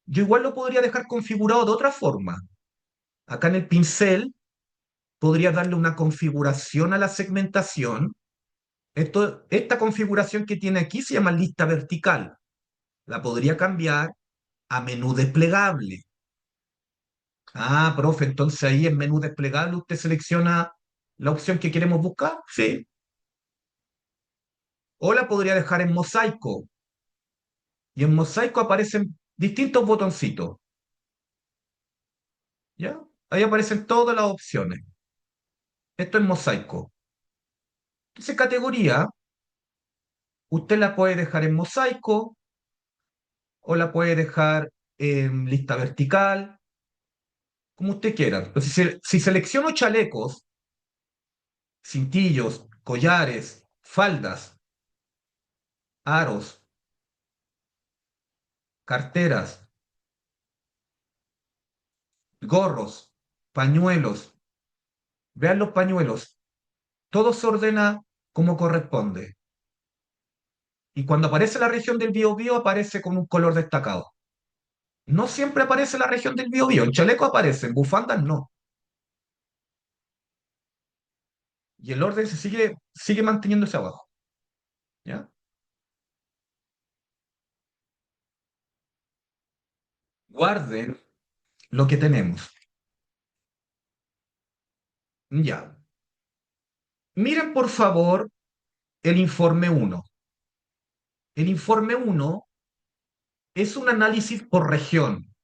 Speaker 1: yo igual lo podría dejar configurado de otra forma. Acá en el pincel podría darle una configuración a la segmentación. Esta configuración que tiene aquí se llama lista vertical. La podría cambiar a menú desplegable. Ah, profe, entonces ahí en menú desplegable usted selecciona la opción que queremos buscar. Sí. O la podría dejar en mosaico. Y en mosaico aparecen distintos botoncitos. ¿Ya? Ahí aparecen todas las opciones. Esto es mosaico. Entonces, categoría, usted la puede dejar en mosaico o la puede dejar en lista vertical, como usted quiera. Entonces, si selecciono chalecos, cintillos, collares, faldas, aros, carteras, gorros, pañuelos, vean los pañuelos, todo se ordena como corresponde. Y cuando aparece la región del Biobío, aparece con un color destacado. No siempre aparece la región del Biobío. En chaleco aparece, en bufandas no. Y el orden se sigue manteniéndose abajo. ¿Ya? Guarden lo que tenemos. Ya. Miren, por favor, el informe 1. El informe 1 es un análisis por región.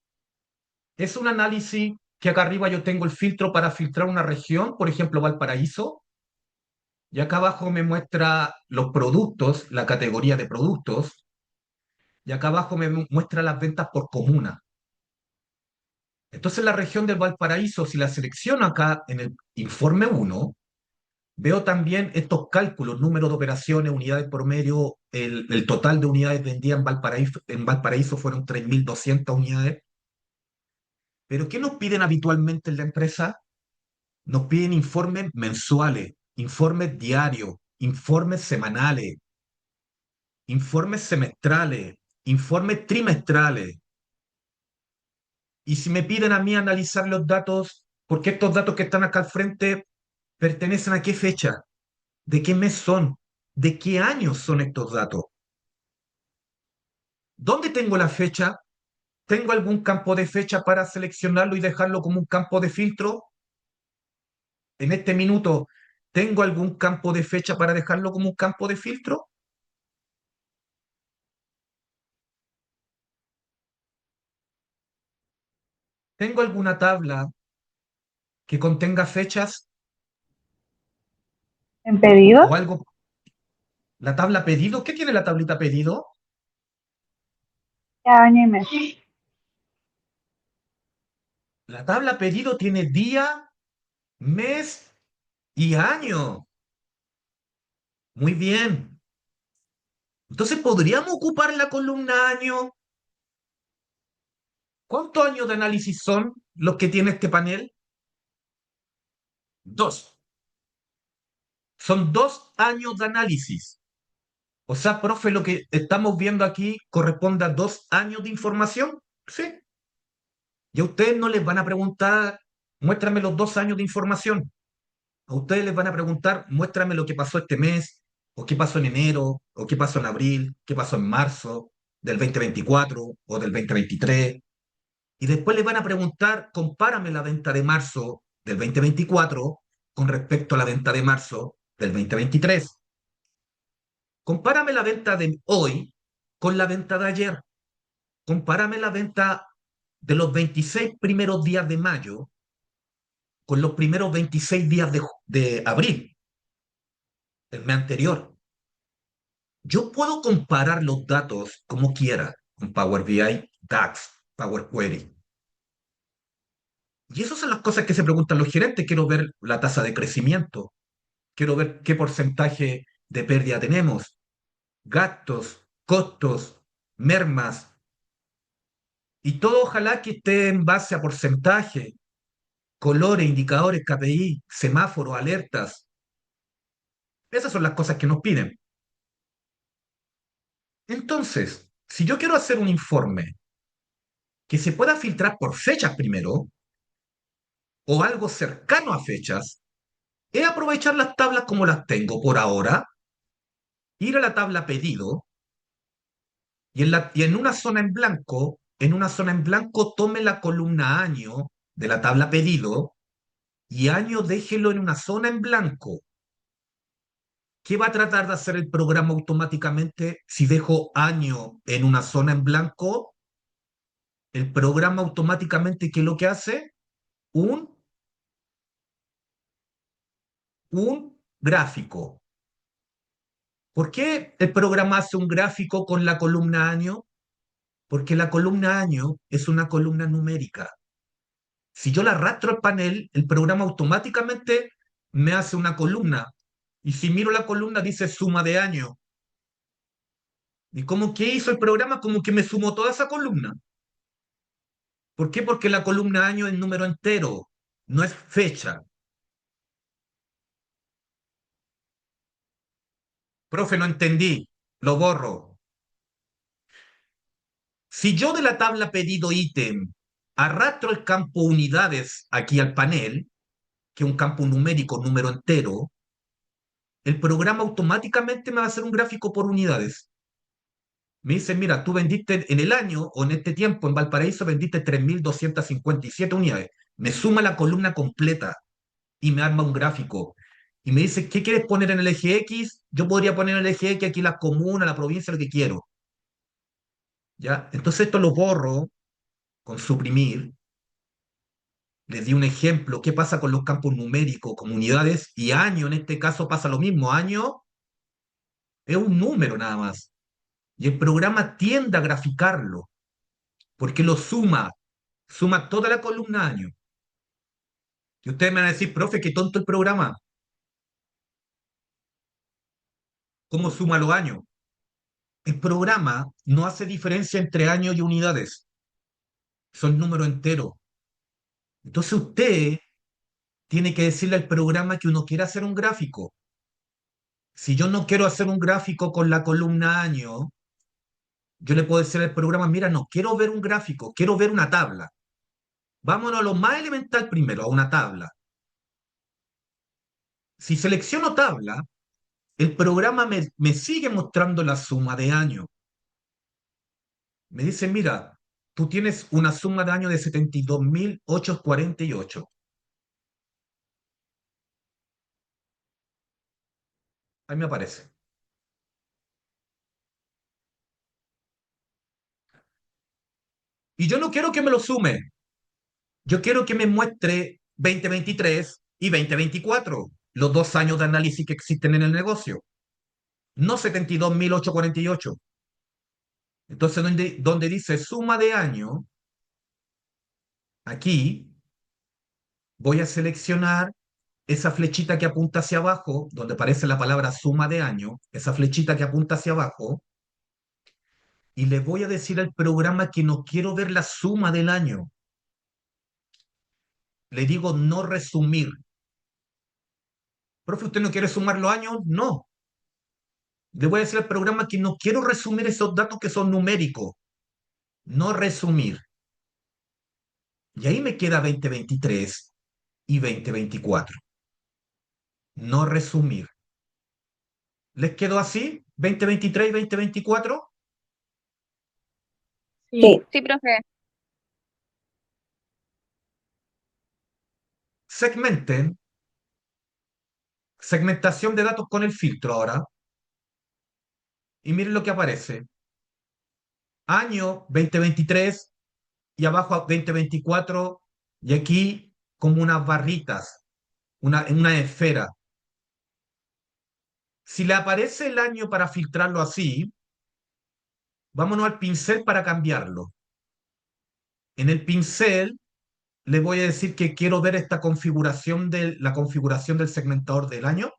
Speaker 1: Es un análisis que acá arriba yo tengo el filtro para filtrar una región, por ejemplo, Valparaíso, y acá abajo me muestra los productos, la categoría de productos, y acá abajo me muestra las ventas por comuna. Entonces la región del Valparaíso, si la selecciono acá en el informe 1, veo también estos cálculos, número de operaciones, unidades por medio, el total de unidades vendidas en Valparaíso fueron 3.200 unidades. Pero ¿qué nos piden habitualmente en la empresa? Nos piden informes mensuales, informes diarios, informes semanales, informes semestrales, informes trimestrales. Y si me piden a mí analizar los datos, porque estos datos que están acá al frente pertenecen a qué fecha, de qué mes son, de qué años son estos datos. ¿Dónde tengo la fecha? ¿Tengo algún campo de fecha para seleccionarlo y dejarlo como un campo de filtro? En este minuto, ¿tengo algún campo de fecha para dejarlo como un campo de filtro? ¿Tengo alguna tabla que contenga fechas
Speaker 8: ¿En pedido?
Speaker 1: o algo? ¿La tabla pedido? ¿Qué tiene la tablita pedido?
Speaker 8: Año y mes.
Speaker 1: La tabla pedido tiene día, mes y año. Muy bien. Entonces, ¿podríamos ocupar la columna año? ¿Cuántos años de análisis son los que tiene este panel? 2. Son 2 años de análisis. O sea, profe, lo que estamos viendo aquí corresponde a 2 años de información. Sí. Y a ustedes no les van a preguntar, muéstrame los 2 años de información. A ustedes les van a preguntar, muéstrame lo que pasó este mes, o qué pasó en enero, o qué pasó en abril, qué pasó en marzo del 2024 o del 2023. Y después les van a preguntar, compárame la venta de marzo del 2024 con respecto a la venta de marzo del 2023. Compárame la venta de hoy con la venta de ayer. Compárame la venta de los 26 primeros días de mayo con los primeros 26 días de abril, el mes anterior. Yo puedo comparar los datos como quiera con Power BI, DAX, Power Query. Y esas son las cosas que se preguntan los gerentes. Quiero ver la tasa de crecimiento. Quiero ver qué porcentaje de pérdida tenemos. Gastos, costos, mermas. Y todo ojalá que esté en base a porcentaje, colores, indicadores, KPI, semáforos, alertas. Esas son las cosas que nos piden. Entonces, si yo quiero hacer un informe que se pueda filtrar por fechas primero, o algo cercano a fechas, es aprovechar las tablas como las tengo por ahora, ir a la tabla pedido y en una zona en blanco en una zona en blanco, tome la columna año de la tabla pedido y año déjelo en una zona en blanco. ¿Qué va a tratar de hacer el programa automáticamente si dejo año en una zona en blanco? El programa automáticamente, ¿qué es lo que hace? Un, un gráfico. ¿Por qué el programa hace un gráfico con la columna año? Porque la columna año es una columna numérica. Si yo la arrastro al panel, el programa automáticamente me hace una columna. Y si miro la columna, dice suma de año. ¿Y cómo que hizo el programa? Como que me sumó toda esa columna. ¿Por qué? Porque la columna año es número entero, no es fecha. Profe, no entendí. Lo borro. Si yo de la tabla pedido ítem arrastro el campo unidades aquí al panel, que es un campo numérico, número entero, el programa automáticamente me va a hacer un gráfico por unidades. Me dice, mira, tú vendiste en el año o en este tiempo en Valparaíso vendiste 3.257 unidades. Me suma la columna completa y me arma un gráfico. Y me dice, ¿qué quieres poner en el eje X? Yo podría poner en el eje X aquí la comuna, la provincia, lo que quiero. ¿Ya? Entonces esto lo borro con suprimir. Les di un ejemplo. ¿Qué pasa con los campos numéricos, comunidades? Y año, en este caso, pasa lo mismo. Año es un número nada más. Y el programa tiende a graficarlo, porque lo suma. Suma toda la columna año. Y ustedes me van a decir, profe, qué tonto el programa. ¿Cómo suma los años? El programa no hace diferencia entre años y unidades. Son números enteros. Entonces usted tiene que decirle al programa que uno quiere hacer un gráfico. Si yo no quiero hacer un gráfico con la columna año, yo le puedo decir al programa, mira, no quiero ver un gráfico, quiero ver una tabla. Vámonos a lo más elemental primero, a una tabla. Si selecciono tabla, el programa me sigue mostrando la suma de años. Me dice, mira, tú tienes una suma de años de 72.848. Ahí me aparece. Y yo no quiero que me lo sume. Yo quiero que me muestre 2023 y 2024, los 2 años de análisis que existen en el negocio, no 72.848. Entonces, donde dice suma de año, aquí voy a seleccionar esa flechita que apunta hacia abajo, donde aparece la palabra suma de año, esa flechita que apunta hacia abajo, y le voy a decir al programa que no quiero ver la suma del año. Le digo no resumir. Profe, ¿usted no quiere sumar los años? No. Le voy a decir al programa que no quiero resumir esos datos que son numéricos. No resumir. Y ahí me queda 2023 y 2024. No resumir. ¿Les quedó así? ¿2023 y 2024?
Speaker 2: Sí.
Speaker 6: Sí, profe.
Speaker 1: Segmenten. Segmentación de datos con el filtro ahora. Y miren lo que aparece. Año 2023 y abajo 2024 y aquí como unas barritas, una esfera. Si le aparece el año para filtrarlo así, vámonos al pincel para cambiarlo. En el pincel le voy a decir que quiero ver esta configuración de la configuración del segmentador del año,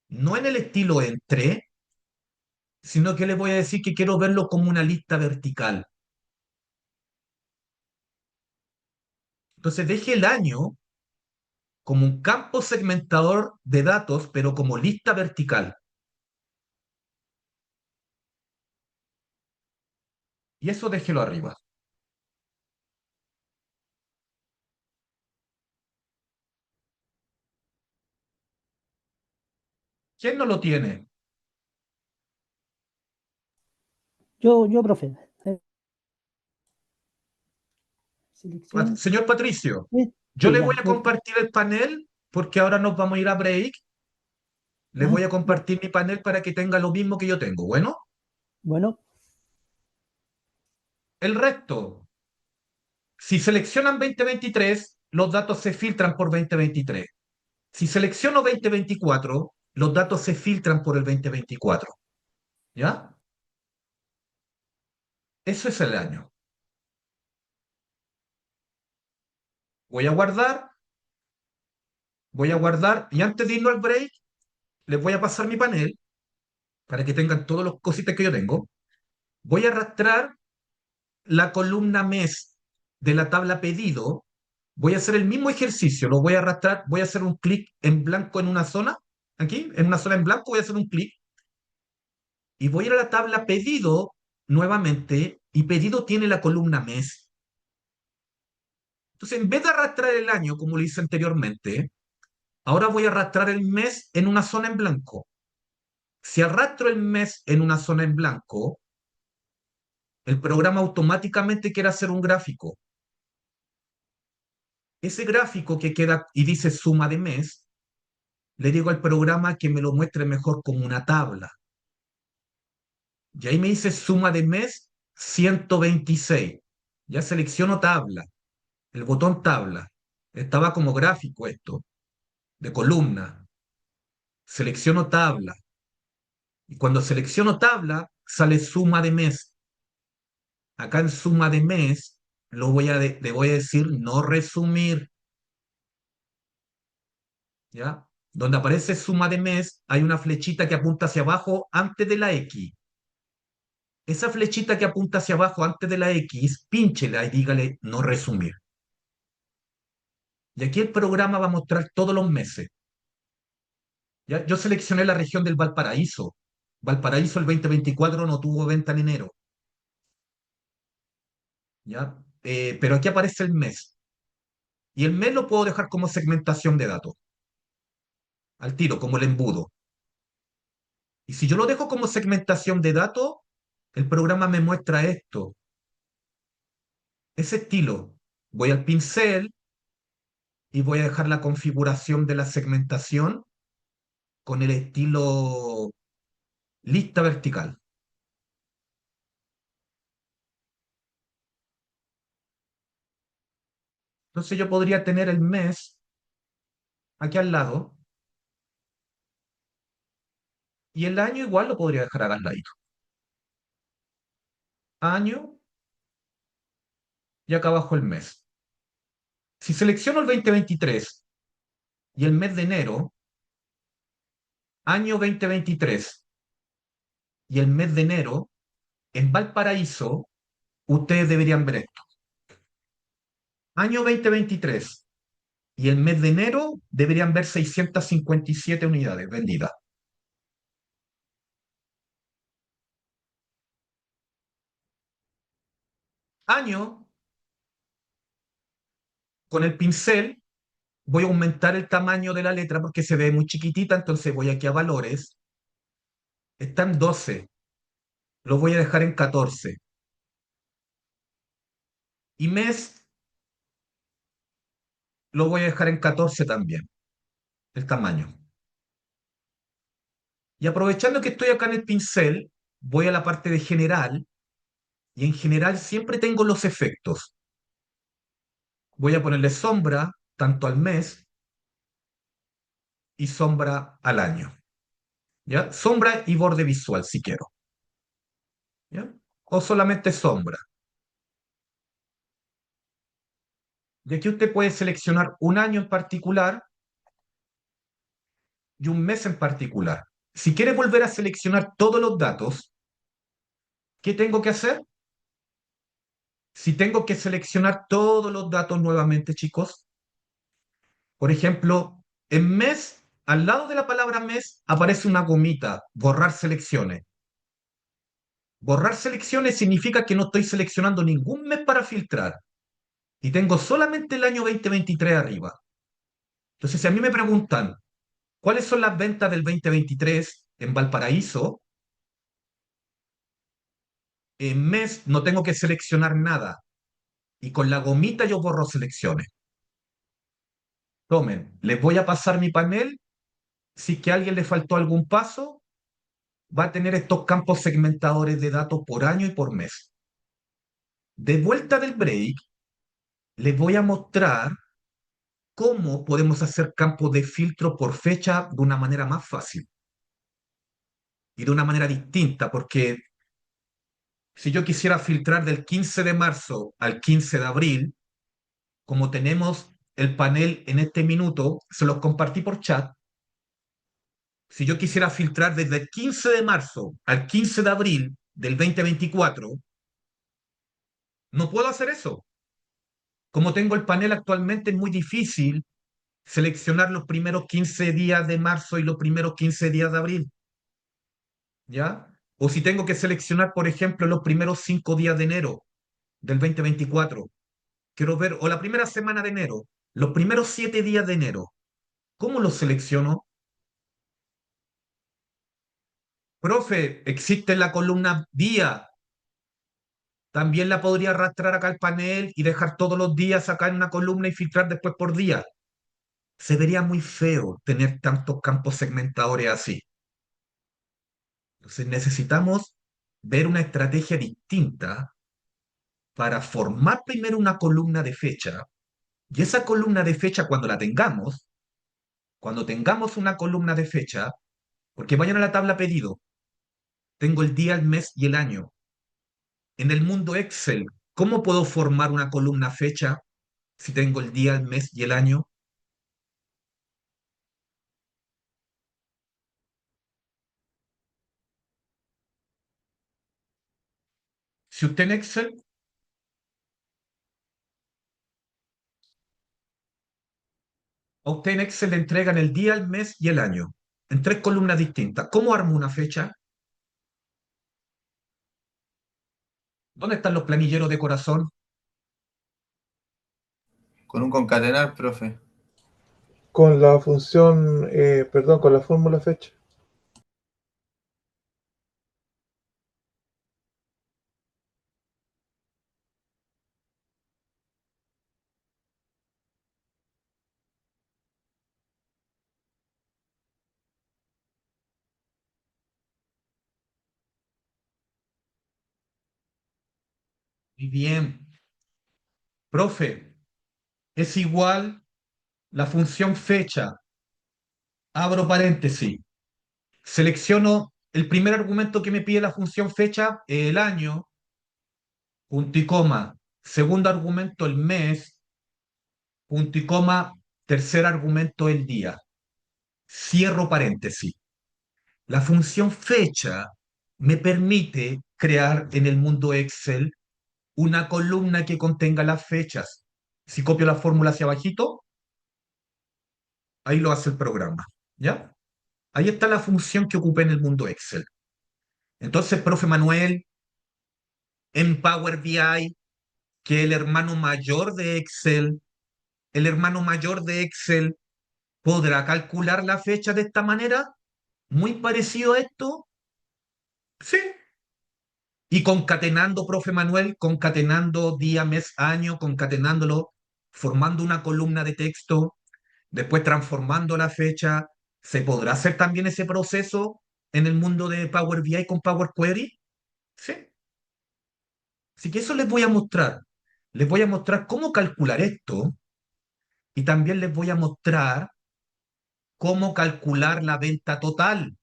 Speaker 1: no en el estilo entre, sino que le voy a decir que quiero verlo como una lista vertical. Entonces deje el año como un campo segmentador de datos, pero como lista vertical. Y eso déjelo arriba. ¿Quién no lo tiene?
Speaker 5: Yo, profe. Selección.
Speaker 1: Señor Patricio,
Speaker 5: Sí,
Speaker 1: yo le
Speaker 5: ya,
Speaker 1: voy a compartir el panel porque ahora nos vamos a ir a break. Le
Speaker 5: Ah,
Speaker 1: voy a compartir mi panel para que tenga lo mismo que yo tengo. Bueno,
Speaker 5: bueno,
Speaker 1: el resto, si seleccionan 2023, los datos se filtran por 2023. Si selecciono 2024, los datos se filtran por el 2024. ¿Ya? Eso es el año. Voy a guardar, y antes de irnos al break, les voy a pasar mi panel para que tengan todos los cositas que yo tengo. Voy a arrastrar la columna mes de la tabla pedido. Voy a hacer el mismo ejercicio, lo voy a arrastrar, voy a hacer un clic en blanco en una zona, aquí, en una zona en blanco, voy a hacer un clic y voy a ir a la tabla pedido nuevamente, y pedido tiene la columna mes. Entonces, en vez de arrastrar el año como lo hice anteriormente, ahora voy a arrastrar el mes en una zona en blanco. Si arrastro el mes en una zona en blanco, el programa automáticamente quiere hacer un gráfico. Ese gráfico que queda y dice suma de mes, le digo al programa que me lo muestre mejor como una tabla. Y ahí me dice suma de mes 126. Ya selecciono tabla, el botón tabla. Estaba como gráfico esto, de columna. Selecciono tabla. Y cuando selecciono tabla, sale suma de mes. Acá en suma de mes, le voy a decir no resumir. ¿Ya? Donde aparece suma de mes, hay una flechita que apunta hacia abajo antes de la X. Esa flechita que apunta hacia abajo antes de la X, pínchela y dígale no resumir. Y aquí el programa va a mostrar todos los meses. ¿Ya? Yo seleccioné la región del Valparaíso. Valparaíso el 2024 no tuvo venta en enero. ¿Ya? Pero aquí aparece el mes. Y el mes lo puedo dejar como segmentación de datos. Al tiro, como el embudo. Y si yo lo dejo como segmentación de datos, el programa me muestra esto. Ese estilo. Voy al pincel y voy a dejar la configuración de la segmentación con el estilo lista vertical. Entonces yo podría tener el mes aquí al lado y el año igual lo podría dejar acá al ladito. Año y acá abajo el mes. Si selecciono el 2023 y el mes de enero, año 2023 y el mes de enero, en Valparaíso, ustedes deberían ver esto. Año 2023 y el mes de enero deberían ver 657 unidades vendidas. Año, con el pincel, voy a aumentar el tamaño de la letra porque se ve muy chiquitita, entonces voy aquí a valores. Está en 12. Lo voy a dejar en 14. Y mes lo voy a dejar en 14 también, el tamaño. Y aprovechando que estoy acá en el pincel, voy a la parte de general, y en general siempre tengo los efectos. Voy a ponerle sombra tanto al mes y sombra al año. ¿Ya? Sombra y borde visual si quiero. ¿Ya? O solamente sombra. Y aquí usted puede seleccionar un año en particular y un mes en particular. Si quiere volver a seleccionar todos los datos, ¿qué tengo que hacer? Si tengo que seleccionar todos los datos nuevamente, chicos, por ejemplo, en mes, al lado de la palabra mes, aparece una gomita, borrar selecciones. Borrar selecciones significa que no estoy seleccionando ningún mes para filtrar y tengo solamente el año 2023 arriba. Entonces, si a mí me preguntan, ¿cuáles son las ventas del 2023 en Valparaíso? En mes no tengo que seleccionar nada. y con la gomita yo borro selecciones. Tomen, les voy a pasar mi panel. Si es que a alguien le faltó algún paso, va a tener estos campos segmentadores de datos por año y por mes. De vuelta del break, les voy a mostrar cómo podemos hacer campos de filtro por fecha de una manera más fácil y de una manera distinta, porque si yo quisiera filtrar del 15 de marzo al 15 de abril, como tenemos el panel en este minuto, se los compartí por chat. Si yo quisiera filtrar desde el 15 de marzo al 15 de abril del 2024, no puedo hacer eso. Como tengo el panel actualmente, es muy difícil seleccionar los primeros 15 días de marzo y los primeros 15 días de abril. ¿Ya? O si tengo que seleccionar, por ejemplo, los primeros 5 días de enero del 2024. Quiero ver, o la primera semana de enero, los primeros 7 días de enero. ¿Cómo los selecciono? Profe, existe la columna día. También la podría arrastrar acá al panel y dejar todos los días acá en una columna y filtrar después por día. Se vería muy feo tener tantos campos segmentadores así. Entonces necesitamos ver una estrategia distinta para formar primero una columna de fecha. Y esa columna de fecha, cuando tengamos una columna de fecha, porque vayan a la tabla pedido, tengo el día, el mes y el año. En el mundo Excel, ¿cómo puedo formar una columna fecha si tengo el día, el mes y el año? Si usted en Excel, a usted en Excel le entregan el día, el mes y el año, en 3 columnas distintas. ¿Cómo armo una fecha? ¿Dónde están los planilleros de corazón?
Speaker 4: Con un concatenar, profe.
Speaker 7: Con la función, perdón, con la fórmula fecha.
Speaker 1: Muy bien. Profe, es igual la función fecha. Abro paréntesis. Selecciono el primer argumento que me pide la función fecha, el año, punto y coma. Segundo argumento, el mes, punto y coma. Tercer argumento, el día. Cierro paréntesis. La función fecha me permite crear en el mundo Excel una columna que contenga las fechas. Si copio la fórmula hacia abajito, ahí lo hace el programa. ¿Ya? Ahí está la función que ocupé en el mundo Excel. Entonces, profe Manuel, en Power BI, que el hermano mayor de Excel, el hermano mayor de Excel podrá calcular la fecha de esta manera, muy parecido a esto. Sí. Y concatenando, profe Manuel, concatenando día, mes, año, concatenándolo, formando una columna de texto, después transformando la fecha, ¿se podrá hacer también ese proceso en el mundo de Power BI con Power Query? Sí. Así que eso les voy a mostrar. Les voy a mostrar cómo calcular esto y también les voy a mostrar cómo calcular la venta total,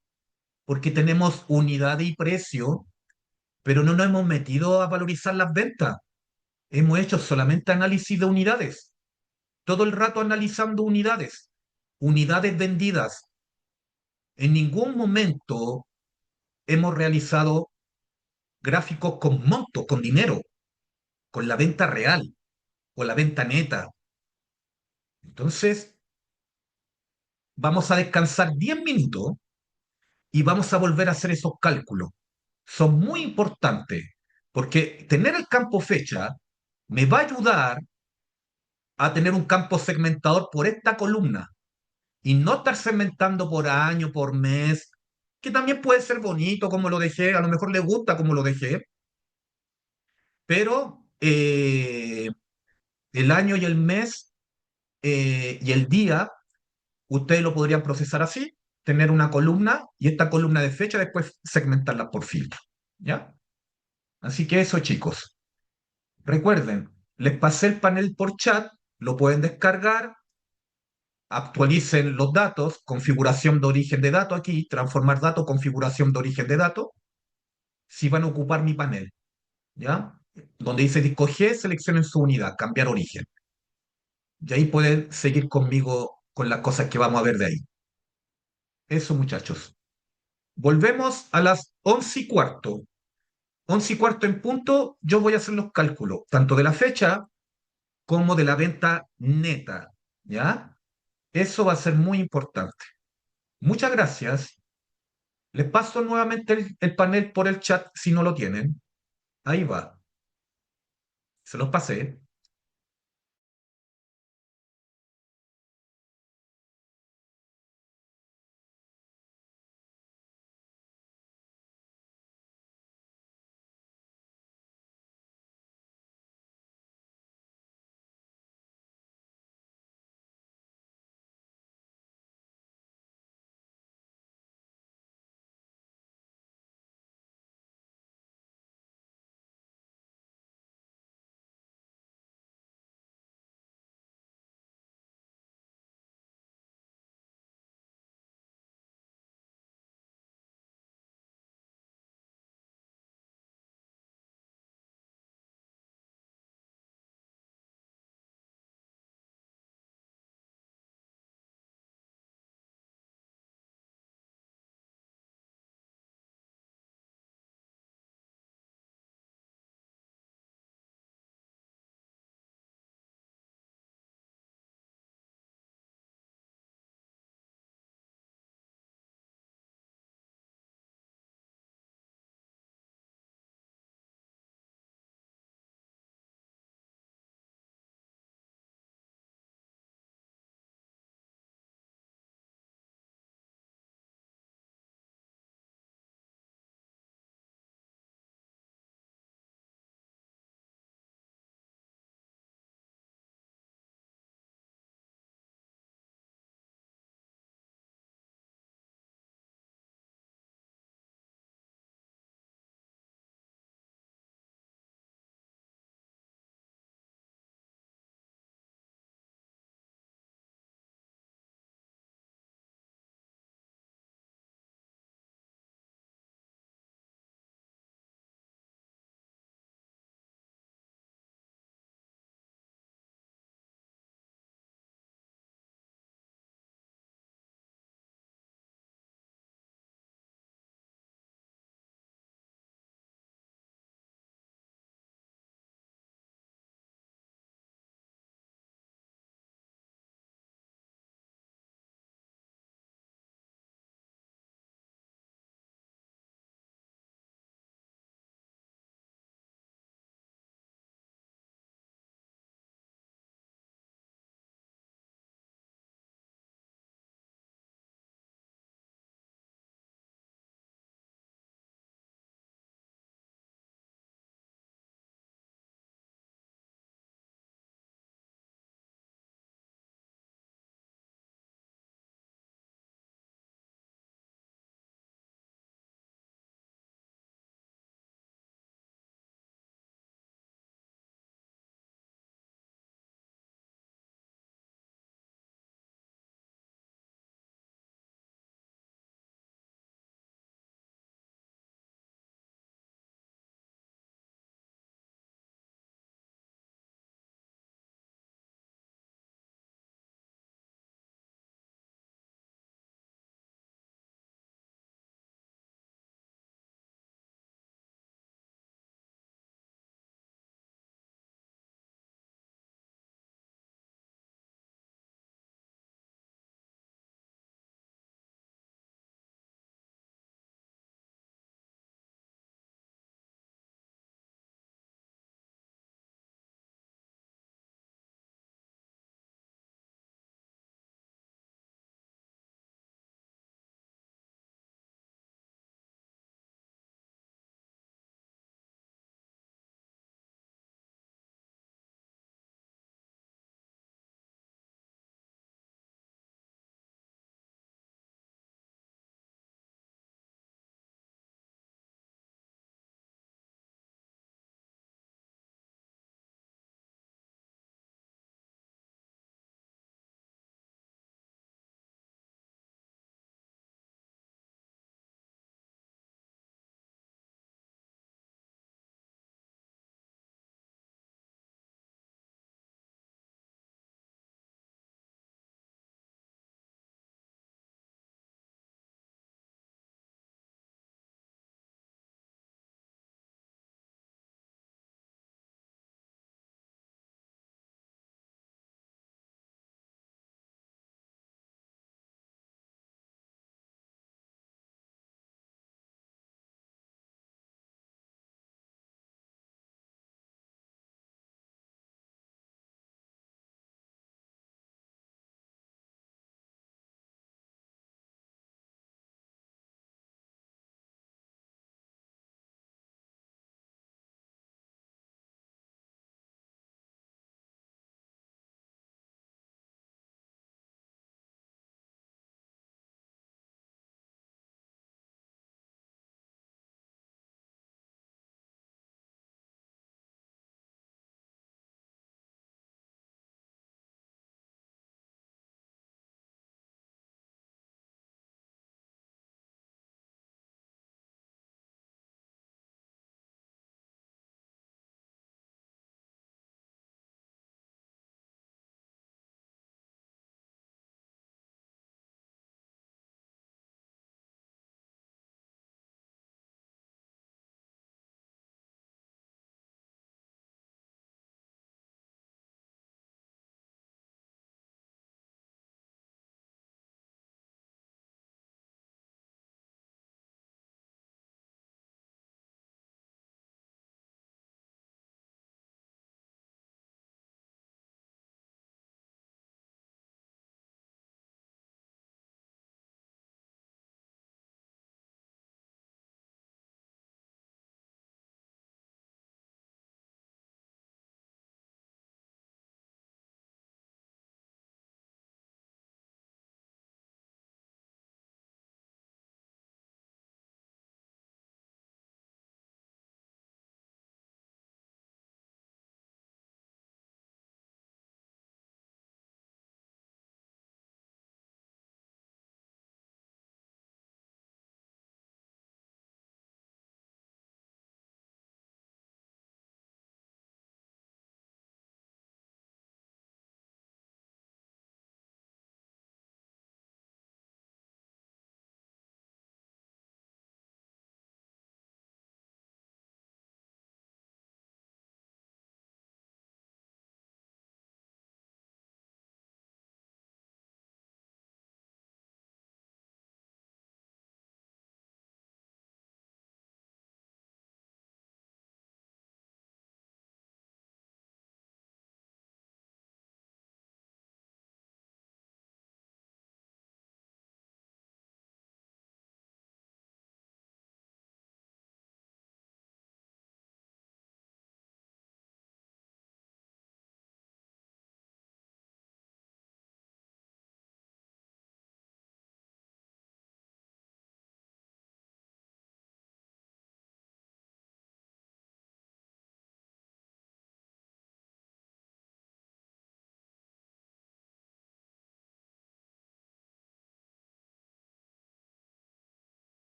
Speaker 1: porque tenemos unidad y precio, pero no nos hemos metido a valorizar las ventas. Hemos hecho solamente análisis de unidades, todo el rato analizando unidades, unidades vendidas. En ningún momento hemos realizado gráficos con montos, con dinero, con la venta real o la venta neta. Entonces, vamos a descansar 10 minutos y vamos a volver a hacer esos cálculos. Son muy importantes porque tener el campo fecha me va a ayudar a tener un campo segmentador por esta columna y no estar segmentando por año, por mes, que también puede ser bonito como lo dejé, a lo mejor le gusta como lo dejé, pero el año y el mes y el día, ustedes lo podrían procesar así, tener una columna y esta columna de fecha después segmentarla por filtro. ¿Ya? Así que eso, chicos. Recuerden, les pasé el panel por chat, lo pueden descargar, actualicen los datos, configuración de origen de datos aquí, transformar datos, configuración de origen de datos, si van a ocupar mi panel, ¿ya? Donde dice disco G, seleccionen su unidad, cambiar origen. Y ahí pueden seguir conmigo con las cosas que vamos a ver de ahí. Eso, muchachos. Volvemos a las 11:15. 11:15 en punto, yo voy a hacer los cálculos, tanto de la fecha como de la venta neta, ¿ya? Eso va a ser muy importante. Muchas gracias. Les paso nuevamente el panel por el chat si no lo tienen. Ahí va. Se los pasé.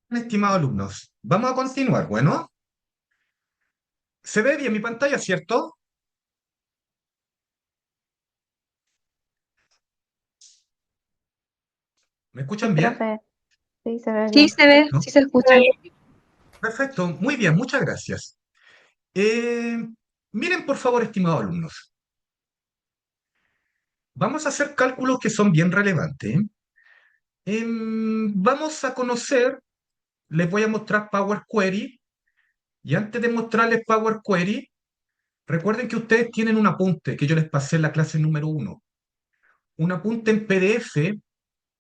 Speaker 1: Estimados alumnos, vamos a continuar. Bueno, ¿se ve bien mi pantalla, cierto? ¿Me
Speaker 2: Sí,
Speaker 1: escuchan bien?
Speaker 2: profe, sí, se ve
Speaker 6: Sí
Speaker 2: bien.
Speaker 6: se ve,
Speaker 1: ¿No?
Speaker 6: sí se escucha.
Speaker 1: Perfecto, muy bien, muchas gracias. Eh, Miren, por favor, estimados alumnos, vamos a hacer cálculos que son bien relevantes. Vamos a conocer, les voy a mostrar Power Query, y antes de mostrarles Power Query, recuerden que ustedes tienen un apunte que yo les pasé en la clase número 1. Un apunte en PDF,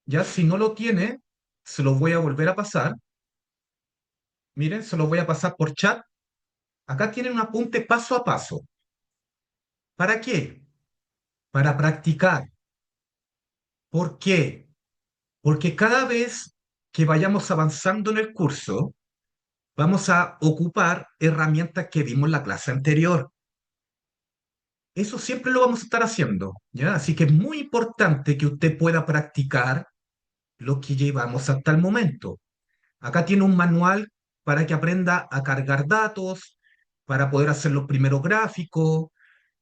Speaker 1: ya si no lo tiene, se los voy a volver a pasar. Miren, se los voy a pasar por chat. Acá tienen un apunte paso a paso. ¿Para qué? Para practicar. ¿Por qué? Porque cada vez que vayamos avanzando en el curso, vamos a ocupar herramientas que vimos en la clase anterior. Eso siempre lo vamos a estar haciendo, ¿ya? Así que es muy importante que usted pueda practicar lo que llevamos hasta el momento. Acá tiene un manual para que aprenda a cargar datos, para poder hacer los primeros gráficos,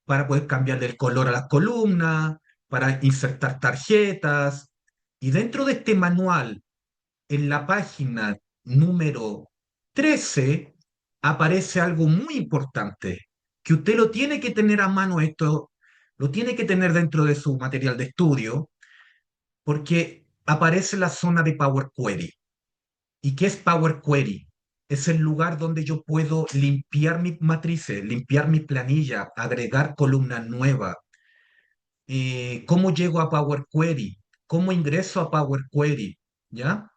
Speaker 1: para poder cambiarle el color a las columnas, para insertar tarjetas. Y dentro de este manual, en la página número 13, aparece algo muy importante, que usted lo tiene que tener a mano esto, lo tiene que tener dentro de su material de estudio, porque aparece la zona de Power Query. ¿Y qué es Power Query? Es el lugar donde yo puedo limpiar mis matrices, limpiar mi planilla, agregar columnas nuevas. ¿Cómo llego a Power Query? ¿Cómo ingreso a Power Query? ¿Ya?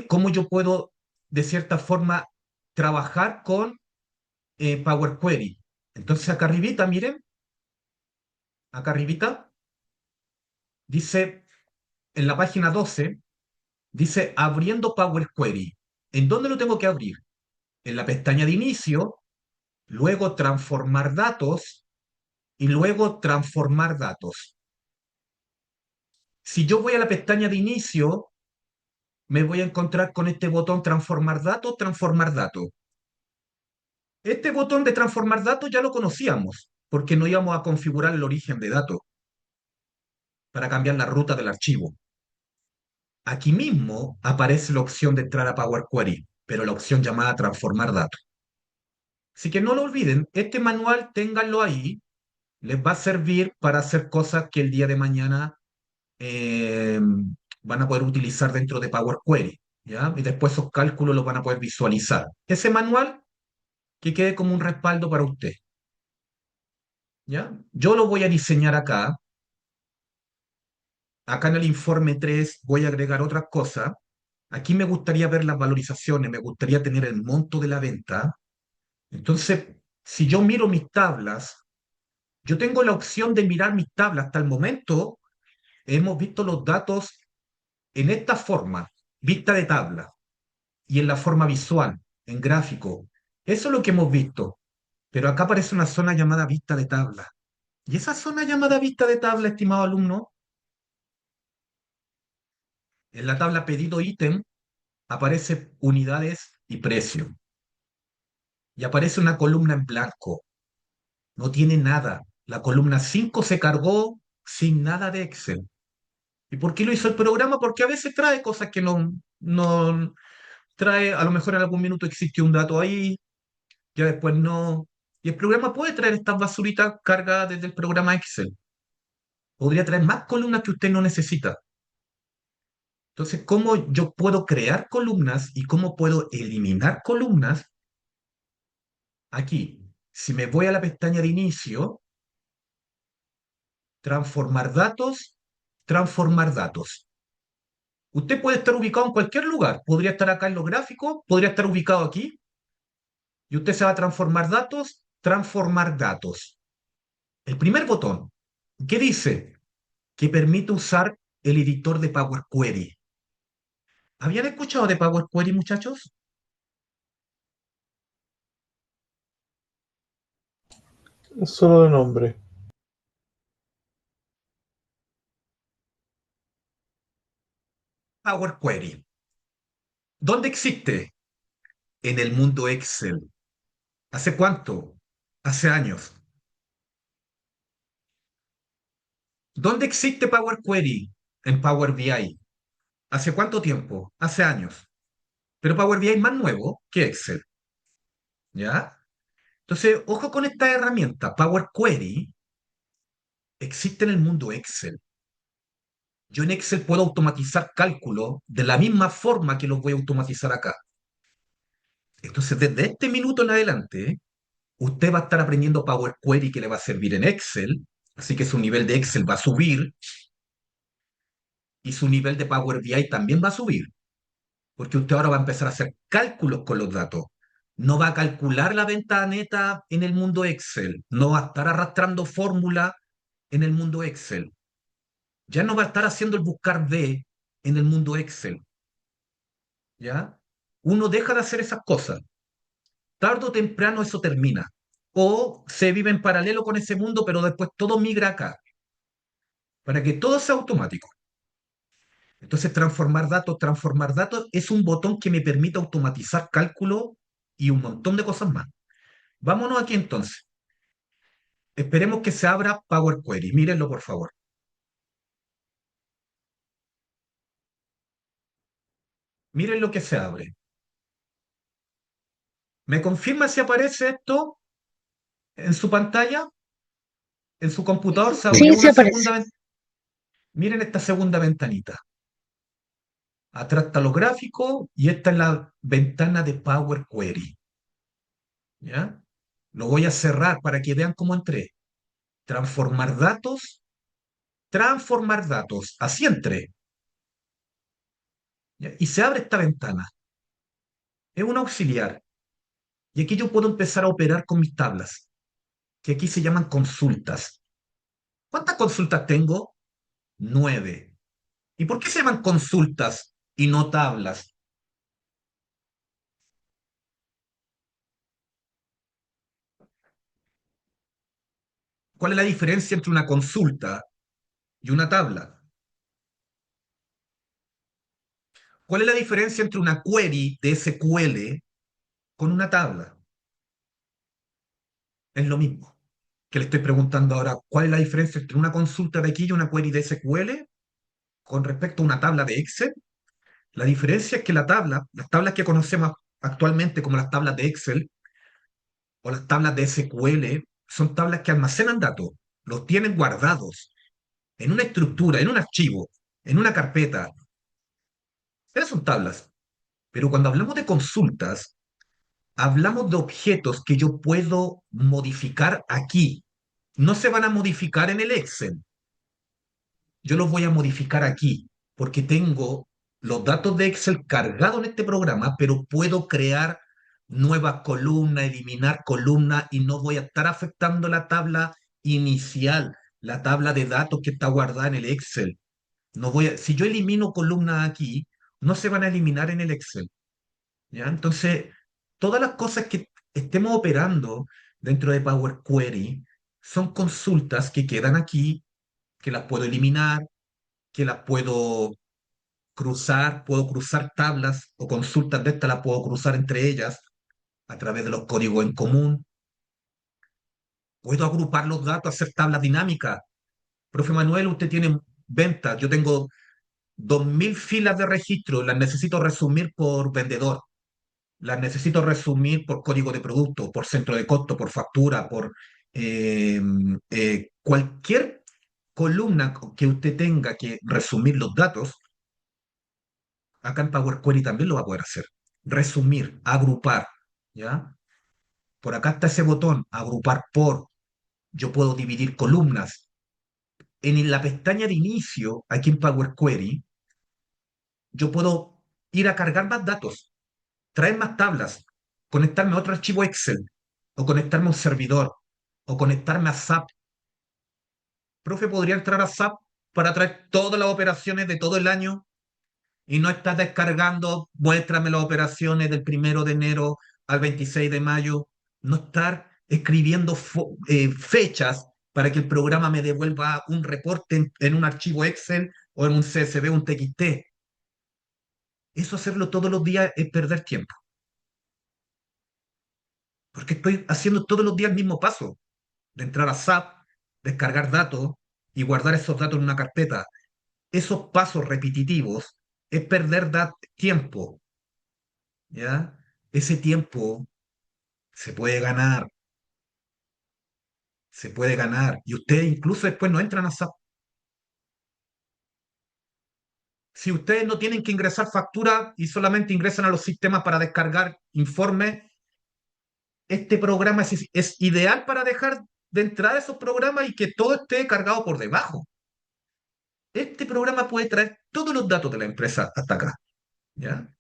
Speaker 1: ¿Cómo yo puedo, de cierta forma, trabajar con Power Query? Entonces, acá arribita, miren, acá arribita, dice, en la página 12, dice abriendo Power Query. ¿En dónde lo tengo que abrir? En la pestaña de inicio, luego transformar datos y luego transformar datos. Si yo voy a la pestaña de inicio, me voy a encontrar con este botón transformar datos, transformar datos. Este botón de transformar datos ya lo conocíamos, porque no íbamos a configurar el origen de datos para cambiar la ruta del archivo. Aquí mismo aparece la opción de entrar a Power Query, pero la opción llamada transformar datos. Así que no lo olviden, este manual ténganlo ahí, les va a servir para hacer cosas que el día de mañana eh, van a poder utilizar dentro de Power Query, ¿ya? Y después esos cálculos los van a poder visualizar. Ese manual que quede como un respaldo para usted, ¿ya? Yo lo voy a diseñar acá. Acá en el informe 3 voy a agregar otras cosas. Aquí me gustaría ver las valorizaciones, me gustaría tener el monto de la venta. Entonces, si yo miro mis tablas, yo tengo la opción de mirar mis tablas. Hasta el momento hemos visto los datos en esta forma, vista de tabla, y en la forma visual, en gráfico. Eso es lo que hemos visto. Pero acá aparece una zona llamada vista de tabla. Y esa zona llamada vista de tabla, estimado alumno, en la tabla pedido ítem, aparece unidades y precio. Y aparece una columna en blanco. No tiene nada. La columna 5 se cargó sin nada de Excel. ¿Y por qué lo hizo el programa? Porque a veces trae cosas que no trae, a lo mejor en algún minuto existe un dato ahí, ya después no. Y el programa puede traer estas basuritas cargadas desde el programa Excel. Podría traer más columnas que usted no necesita. Entonces, ¿cómo yo puedo crear columnas y cómo puedo eliminar columnas? Aquí, si me voy a la pestaña de inicio, transformar datos, transformar datos. Usted puede estar ubicado en cualquier lugar. Podría estar acá en los gráficos, podría estar ubicado aquí, y usted se va a transformar datos, transformar datos. El primer botón, ¿qué dice? Que permite usar el editor de Power Query. ¿Habían escuchado de Power Query, muchachos?
Speaker 7: Solo de nombre.
Speaker 1: Power Query. ¿Dónde existe? En el mundo Excel. ¿Hace cuánto? Hace años. ¿Dónde existe Power Query? En Power BI. ¿Hace cuánto tiempo? Hace años. Pero Power BI es más nuevo que Excel. ¿Ya? Entonces, ojo con esta herramienta. Power Query existe en el mundo Excel. Yo en Excel puedo automatizar cálculos de la misma forma que los voy a automatizar acá. Entonces, desde este minuto en adelante, usted va a estar aprendiendo Power Query que le va a servir en Excel, así que su nivel de Excel va a subir y su nivel de Power BI también va a subir, porque usted ahora va a empezar a hacer cálculos con los datos. No va a calcular la venta neta en el mundo Excel, no va a estar arrastrando fórmula en el mundo Excel, ya no va a estar haciendo el buscar de en el mundo Excel, ¿ya? Uno deja de hacer esas cosas. Tarde o temprano eso termina. O se vive en paralelo con ese mundo, pero después todo migra acá, para que todo sea automático. Entonces, transformar datos es un botón que me permite automatizar cálculo y un montón de cosas más. Vámonos aquí entonces. Esperemos que se abra Power Query. Mírenlo, por favor. Miren lo que se abre. ¿Me confirma si aparece esto en su pantalla? ¿En su computador se abrió
Speaker 5: Sí, sí
Speaker 1: una
Speaker 5: aparece.
Speaker 1: segunda ventana? Miren esta segunda ventanita. Atrás está los gráficos y esta es la ventana de Power Query. ¿Ya? Lo voy a cerrar para que vean cómo entré. Transformar datos, transformar datos. Así entré. ¿Ya? Y se abre esta ventana. Es un auxiliar. Y aquí yo puedo empezar a operar con mis tablas, que aquí se llaman consultas. ¿Cuántas consultas tengo? 9. ¿Y por qué se llaman consultas y no tablas? ¿Cuál es la diferencia entre una consulta y una tabla? ¿Cuál es la diferencia entre una query de SQL con una tabla? Es lo mismo que le estoy preguntando ahora. ¿Cuál es la diferencia entre una consulta de aquí y una query de SQL con respecto a una tabla de Excel? La diferencia es que las tablas que conocemos actualmente como las tablas de Excel o las tablas de SQL, son tablas que almacenan datos, los tienen guardados en una estructura, en un archivo, en una carpeta. Esas son tablas. Pero cuando hablamos de consultas, hablamos de objetos que yo puedo modificar aquí. No se van a modificar en el Excel. Yo los voy a modificar aquí, porque tengo los datos de Excel cargados en este programa, pero puedo crear nuevas columnas, eliminar columnas y no voy a estar afectando la tabla inicial, la tabla de datos que está guardada en el Excel. No voy a, si yo elimino columnas aquí, no se van a eliminar en el Excel. ¿Ya? Entonces, todas las cosas que estemos operando dentro de Power Query son consultas que quedan aquí, que las puedo eliminar, que las puedo cruzar tablas o consultas de estas, las puedo cruzar entre ellas a través de los códigos en común. Puedo agrupar los datos, hacer tablas dinámicas. Profe Manuel, usted tiene ventas, yo tengo 2000 filas de registro, las necesito resumir por vendedor, las necesito resumir por código de producto, por centro de costo, por factura, por cualquier columna que usted tenga que resumir los datos. Acá en Power Query también lo va a poder hacer. Resumir, agrupar, ¿ya? Por acá está ese botón, agrupar por. Yo puedo dividir columnas. En la pestaña de inicio, aquí en Power Query, yo puedo ir a cargar más datos, traer más tablas, conectarme a otro archivo Excel, o conectarme a un servidor, o conectarme a SAP. Profe, ¿podría entrar a SAP para traer todas las operaciones de todo el año y no estás descargando, muéstrame las operaciones del 1 de enero al 26 de mayo, no estar escribiendo fechas para que el programa me devuelva un reporte en un archivo Excel o en un CSV, un TXT? Eso hacerlo todos los días es perder tiempo. Porque estoy haciendo todos los días el mismo paso, de entrar a SAP, descargar datos y guardar esos datos en una carpeta. Esos pasos repetitivos es perder tiempo, ¿ya? Ese tiempo se puede ganar, se puede ganar. Y ustedes incluso después no entran a SAP. Si ustedes no tienen que ingresar factura y solamente ingresan a los sistemas para descargar informes, este programa es ideal para dejar de entrar a esos programas y que todo esté cargado por debajo. Este programa puede traer todos los datos de la empresa hasta acá, ¿ya?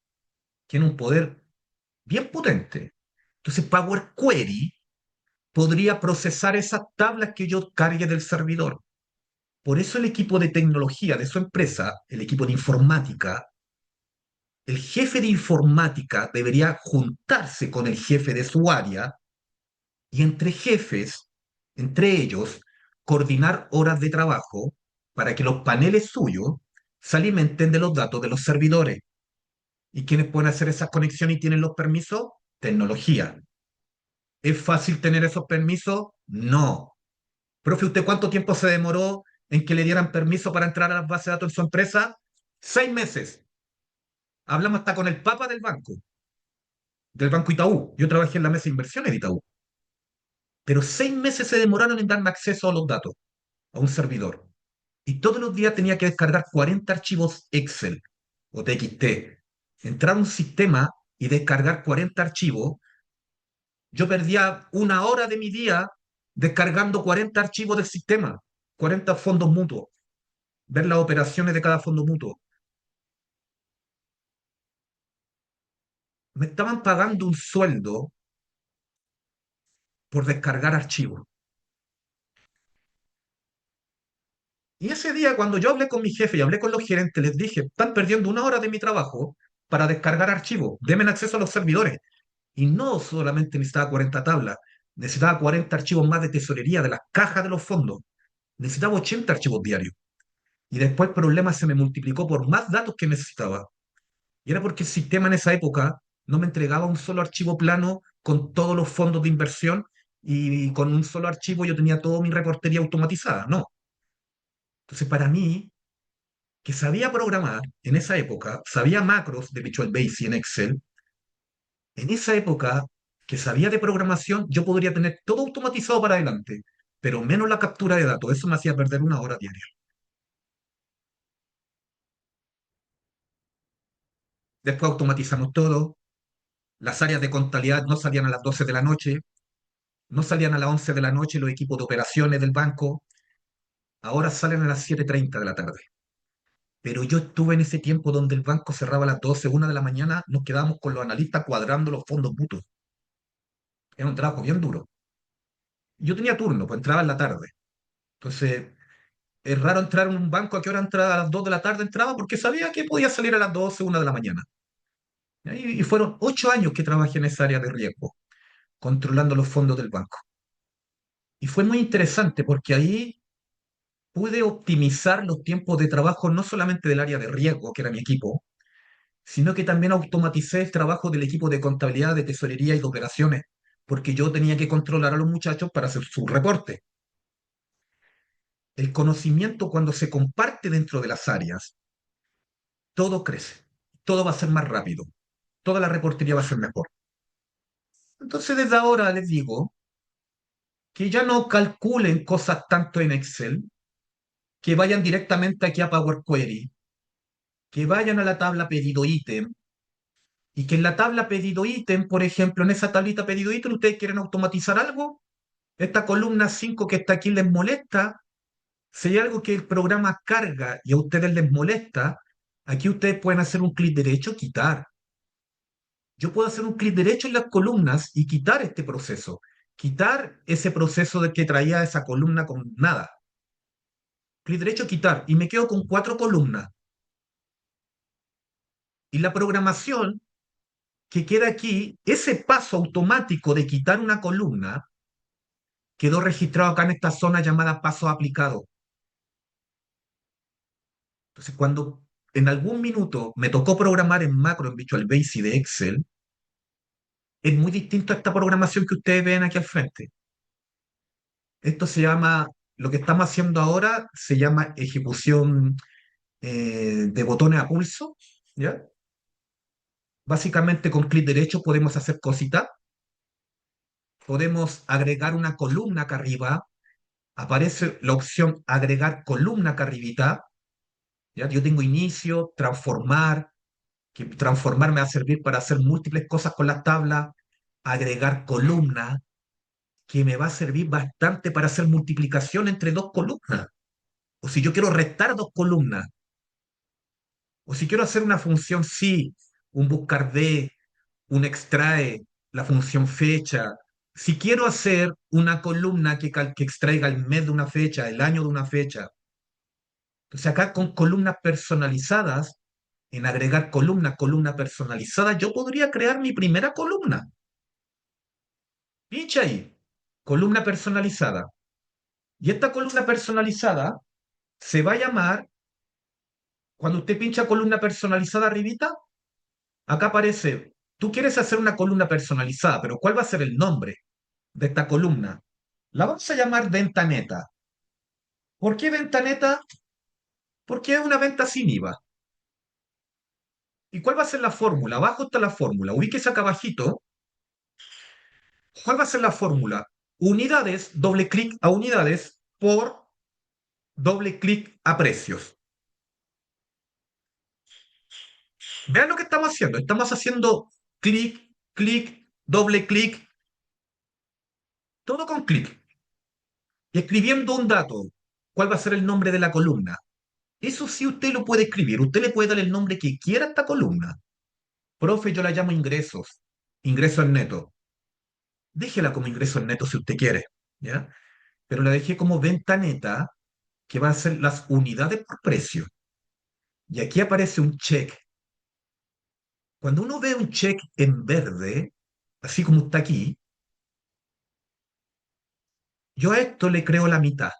Speaker 1: Tiene un poder bien potente. Entonces, Power Query podría procesar esas tablas que yo cargue del servidor. Por eso el equipo de tecnología de su empresa, el equipo de informática, el jefe de informática debería juntarse con el jefe de su área y entre jefes, entre ellos, coordinar horas de trabajo para que los paneles suyos se alimenten de los datos de los servidores. ¿Y quiénes pueden hacer esas conexiones y tienen los permisos? Tecnología. ¿Es fácil tener esos permisos? No. Profe, ¿usted cuánto tiempo se demoró en que le dieran permiso para entrar a las bases de datos en su empresa? 6 meses. Hablamos hasta con el papa del Banco Itaú. Yo trabajé en la mesa de inversiones de Itaú. Pero 6 meses se demoraron en darme acceso a los datos, a un servidor. Y todos los días tenía que descargar 40 archivos Excel o TXT. Entrar a un sistema y descargar 40 archivos. Yo perdía 1 hora de mi día descargando 40 archivos del sistema, 40 fondos mutuos, ver las operaciones de cada fondo mutuo. Me estaban pagando un sueldo por descargar archivos. Y ese día, cuando yo hablé con mi jefe y hablé con los gerentes, les dije, están perdiendo 1 hora de mi trabajo para descargar archivos, denme acceso a los servidores. Y no solamente necesitaba 40 tablas, necesitaba 40 archivos más de tesorería, de las cajas de los fondos. Necesitaba 80 archivos diarios. Y después el problema se me multiplicó por más datos que necesitaba. Y era porque el sistema en esa época no me entregaba un solo archivo plano con todos los fondos de inversión y con un solo archivo yo tenía toda mi reportería automatizada. No. Entonces, para mí, que sabía programar en esa época, sabía macros de Visual Basic en Excel, en esa época que sabía de programación, yo podría tener todo automatizado para adelante, pero menos la captura de datos. Eso me hacía perder 1 hora diaria. Después automatizamos todo. Las áreas de contabilidad no salían a las 12 de la noche, no salían a las 11 de la noche los equipos de operaciones del banco. Ahora salen a las 7:30 de la tarde. Pero yo estuve en ese tiempo donde el banco cerraba a las 12, 1 de la mañana, nos quedábamos con los analistas cuadrando los fondos mutuos. Era un trabajo bien duro. Yo tenía turno, pues entraba en la tarde. Entonces, es raro entrar en un banco. ¿A qué hora entraba? A las 2 de la tarde entraba porque sabía que podía salir a las 12, 1 de la mañana. Y fueron 8 años que trabajé en esa área de riesgo, controlando los fondos del banco. Y fue muy interesante porque ahí pude optimizar los tiempos de trabajo no solamente del área de riesgo, que era mi equipo, sino que también automaticé el trabajo del equipo de contabilidad, de tesorería y de operaciones, porque yo tenía que controlar a los muchachos para hacer su reporte. El conocimiento cuando se comparte dentro de las áreas, todo crece, todo va a ser más rápido, toda la reportería va a ser mejor. Entonces desde ahora les digo que ya no calculen cosas tanto en Excel, que vayan directamente aquí a Power Query, que vayan a la tabla pedido ítem, y que en la tabla pedido ítem, por ejemplo, en esa tablita pedido ítem, ustedes quieren automatizar algo, esta columna 5 que está aquí les molesta, si hay algo que el programa carga y a ustedes les molesta, aquí ustedes pueden hacer un clic derecho, quitar. Yo puedo hacer un clic derecho en las columnas y quitar este proceso, quitar ese proceso de que traía esa columna con nada. Clic derecho, quitar, y me quedo con 4 columnas. Y la programación que queda aquí, ese paso automático de quitar una columna, quedó registrado acá en esta zona llamada paso aplicado. Entonces, cuando en algún minuto me tocó programar en macro, en Visual Basic de Excel, es muy distinto a esta programación que ustedes ven aquí al frente. Esto se llama, lo que estamos haciendo ahora se llama ejecución de botones a pulso, ¿ya? Básicamente con clic derecho podemos hacer cositas, podemos agregar una columna acá arriba, aparece la opción agregar columna acá arribita, ¿ya? Yo tengo inicio, transformar, que transformar me va a servir para hacer múltiples cosas con las tablas, agregar columna, que me va a servir bastante para hacer multiplicación entre dos columnas, o si yo quiero restar dos columnas, o si quiero hacer una función si, un buscar de, un extrae, la función fecha. Si quiero hacer una columna que extraiga el mes de una fecha, el año de una fecha. Entonces acá con columnas personalizadas, en agregar columna personalizada, yo podría crear mi primera columna. Pincha ahí, columna personalizada. Y esta columna personalizada se va a llamar, cuando usted pincha columna personalizada arribita, acá aparece, tú quieres hacer una columna personalizada, pero ¿cuál va a ser el nombre de esta columna? La vamos a llamar venta neta. ¿Por qué venta neta? Porque es una venta sin IVA. ¿Y cuál va a ser la fórmula? Abajo está la fórmula. Ubíquese acá abajito. ¿Cuál va a ser la fórmula? Unidades, doble clic a unidades por doble clic a precios. Vean lo que estamos haciendo. Estamos haciendo clic, clic, doble clic, todo con clic. Y escribiendo un dato. ¿Cuál va a ser el nombre de la columna? Eso sí usted lo puede escribir. Usted le puede dar el nombre que quiera a esta columna. Profe, yo la llamo ingresos. Ingresos netos. Déjela como ingresos netos si usted quiere, ¿ya? Pero la dejé como venta neta, que va a ser las unidades por precio. Y aquí aparece un check. Cuando uno ve un check en verde, así como está aquí, yo a esto le creo la mitad.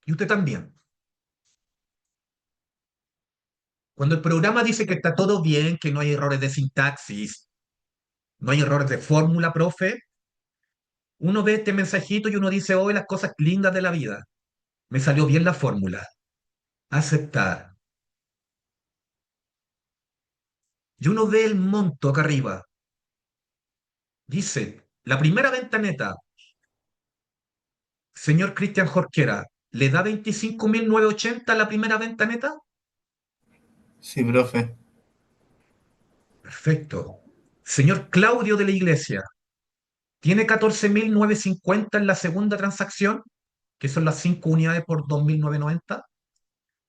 Speaker 1: Y usted también. Cuando el programa dice que está todo bien, que no hay errores de sintaxis, no hay errores de fórmula, profe, uno ve este mensajito y uno dice, oh, las cosas lindas de la vida. Me salió bien la fórmula. Aceptar. Y uno ve el monto acá arriba. Dice, la primera venta neta, señor Cristian Jorquera, ¿le da 25.980 la primera venta neta?
Speaker 4: Sí, profe.
Speaker 1: Perfecto. Señor Claudio de la Iglesia, ¿tiene 14.950 en la segunda transacción? Que son las 5 unidades por 2.990.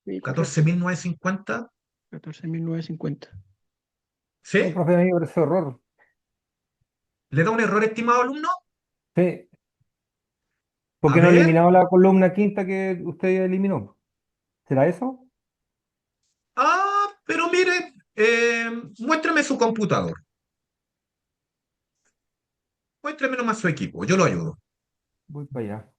Speaker 8: Sí, correcto.
Speaker 1: 14.950.
Speaker 8: 14.950.
Speaker 9: No,
Speaker 1: ¿Sí?
Speaker 9: profe, a mí me parece horror.
Speaker 1: ¿Le da un error, estimado alumno?
Speaker 9: Sí,
Speaker 1: A
Speaker 9: porque no he
Speaker 1: ver.
Speaker 9: eliminado la columna quinta que usted eliminó. ¿Será eso?
Speaker 1: Ah, pero mire, muéstrame su computador. Muéstrame nomás su equipo. Yo lo ayudo.
Speaker 9: Voy para allá.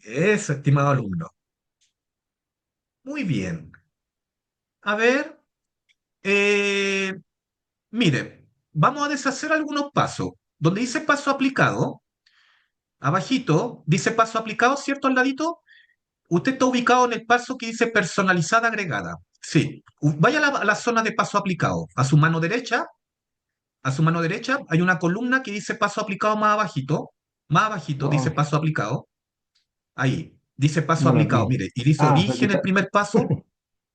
Speaker 1: Eso, estimado alumno. Muy bien. A ver, eh, mire, vamos a deshacer algunos pasos. Donde dice paso aplicado, abajito, dice paso aplicado, ¿cierto? Al ladito, usted está ubicado en el paso que dice personalizada agregada. Sí, vaya a la zona de paso aplicado. A su mano derecha hay una columna que dice paso aplicado más abajito dice
Speaker 9: No,
Speaker 1: paso aplicado. Ahí, dice paso
Speaker 9: no la
Speaker 1: aplicado,
Speaker 9: vi.
Speaker 1: mire, y dice
Speaker 9: Ah, aquí
Speaker 1: origen el
Speaker 9: está.
Speaker 1: primer paso,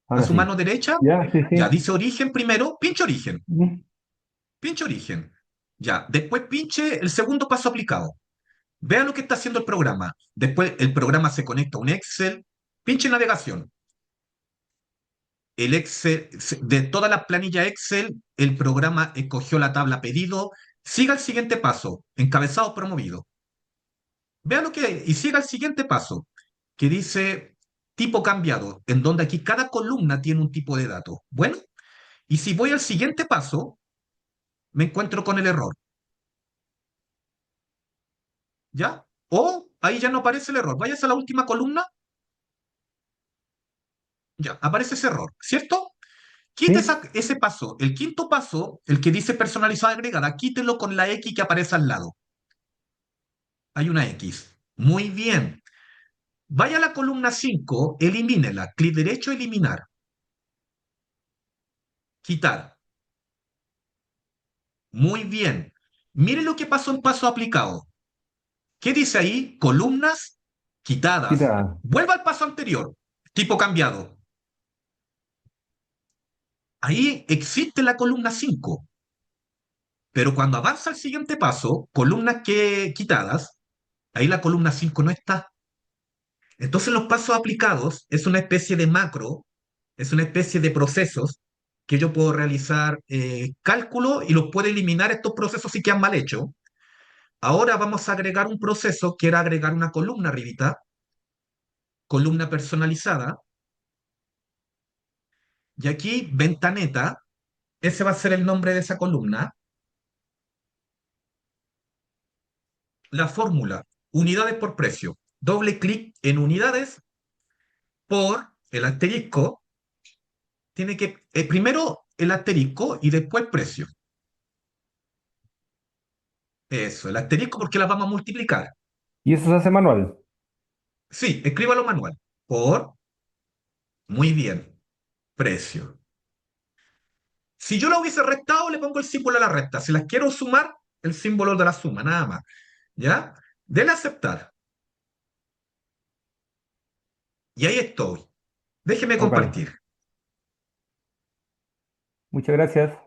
Speaker 1: a
Speaker 9: Ahora
Speaker 1: su mano
Speaker 9: sí.
Speaker 1: derecha,
Speaker 9: Ya, sí,
Speaker 1: ya
Speaker 9: sí.
Speaker 1: dice origen primero, pinche origen.
Speaker 9: Mm.
Speaker 1: Pinche origen. Ya, después pinche el segundo paso aplicado. Vea lo que está haciendo el programa. Después el programa se conecta a un Excel. Pinche navegación. El Excel, de toda la planilla Excel, el programa escogió la tabla pedido. Siga el siguiente paso. Encabezado promovido. Vea lo que hay y siga el siguiente paso, que dice tipo cambiado, en donde aquí cada columna tiene un tipo de dato. Bueno, y si voy al siguiente paso, me encuentro con el error. ¿Ya? O ahí ya no aparece el error. Vayas a la última columna, ya, aparece ese error, ¿cierto? Quite
Speaker 9: ¿Sí?
Speaker 1: ese paso. El quinto paso, el que dice personalizada agregada, quítelo con la X que aparece al lado. Hay una X. Muy bien. Vaya a la columna 5, elimínela. Clic derecho, eliminar. Quitar. Muy bien. Mire lo que pasó en paso aplicado. ¿Qué dice ahí? Columnas quitadas.
Speaker 9: Quitada.
Speaker 1: Vuelva al paso anterior. Tipo cambiado. Ahí existe la columna 5. Pero cuando avanza al siguiente paso, columnas que quitadas, ahí la columna 5 no está. Entonces los pasos aplicados es una especie de macro, es una especie de procesos que yo puedo realizar cálculo y los puedo eliminar estos procesos si quedan mal hechos. Ahora vamos a agregar un proceso que era agregar una columna arribita, columna personalizada, y aquí ventaneta, ese va a ser el nombre de esa columna. La fórmula, unidades por precio. Doble clic en unidades por el asterisco. Tiene que, primero el asterisco y después precio. Eso, el asterisco porque las vamos a multiplicar.
Speaker 9: Y eso se hace manual.
Speaker 1: Sí, escríbalo manual. Por, muy bien, precio. Si yo la hubiese restado, le pongo el símbolo a la resta. Si las quiero sumar, el símbolo de la suma, nada más. ¿Ya? Denle a aceptar. Y ahí estoy. Déjeme
Speaker 9: Ok.
Speaker 1: compartir.
Speaker 9: Muchas gracias.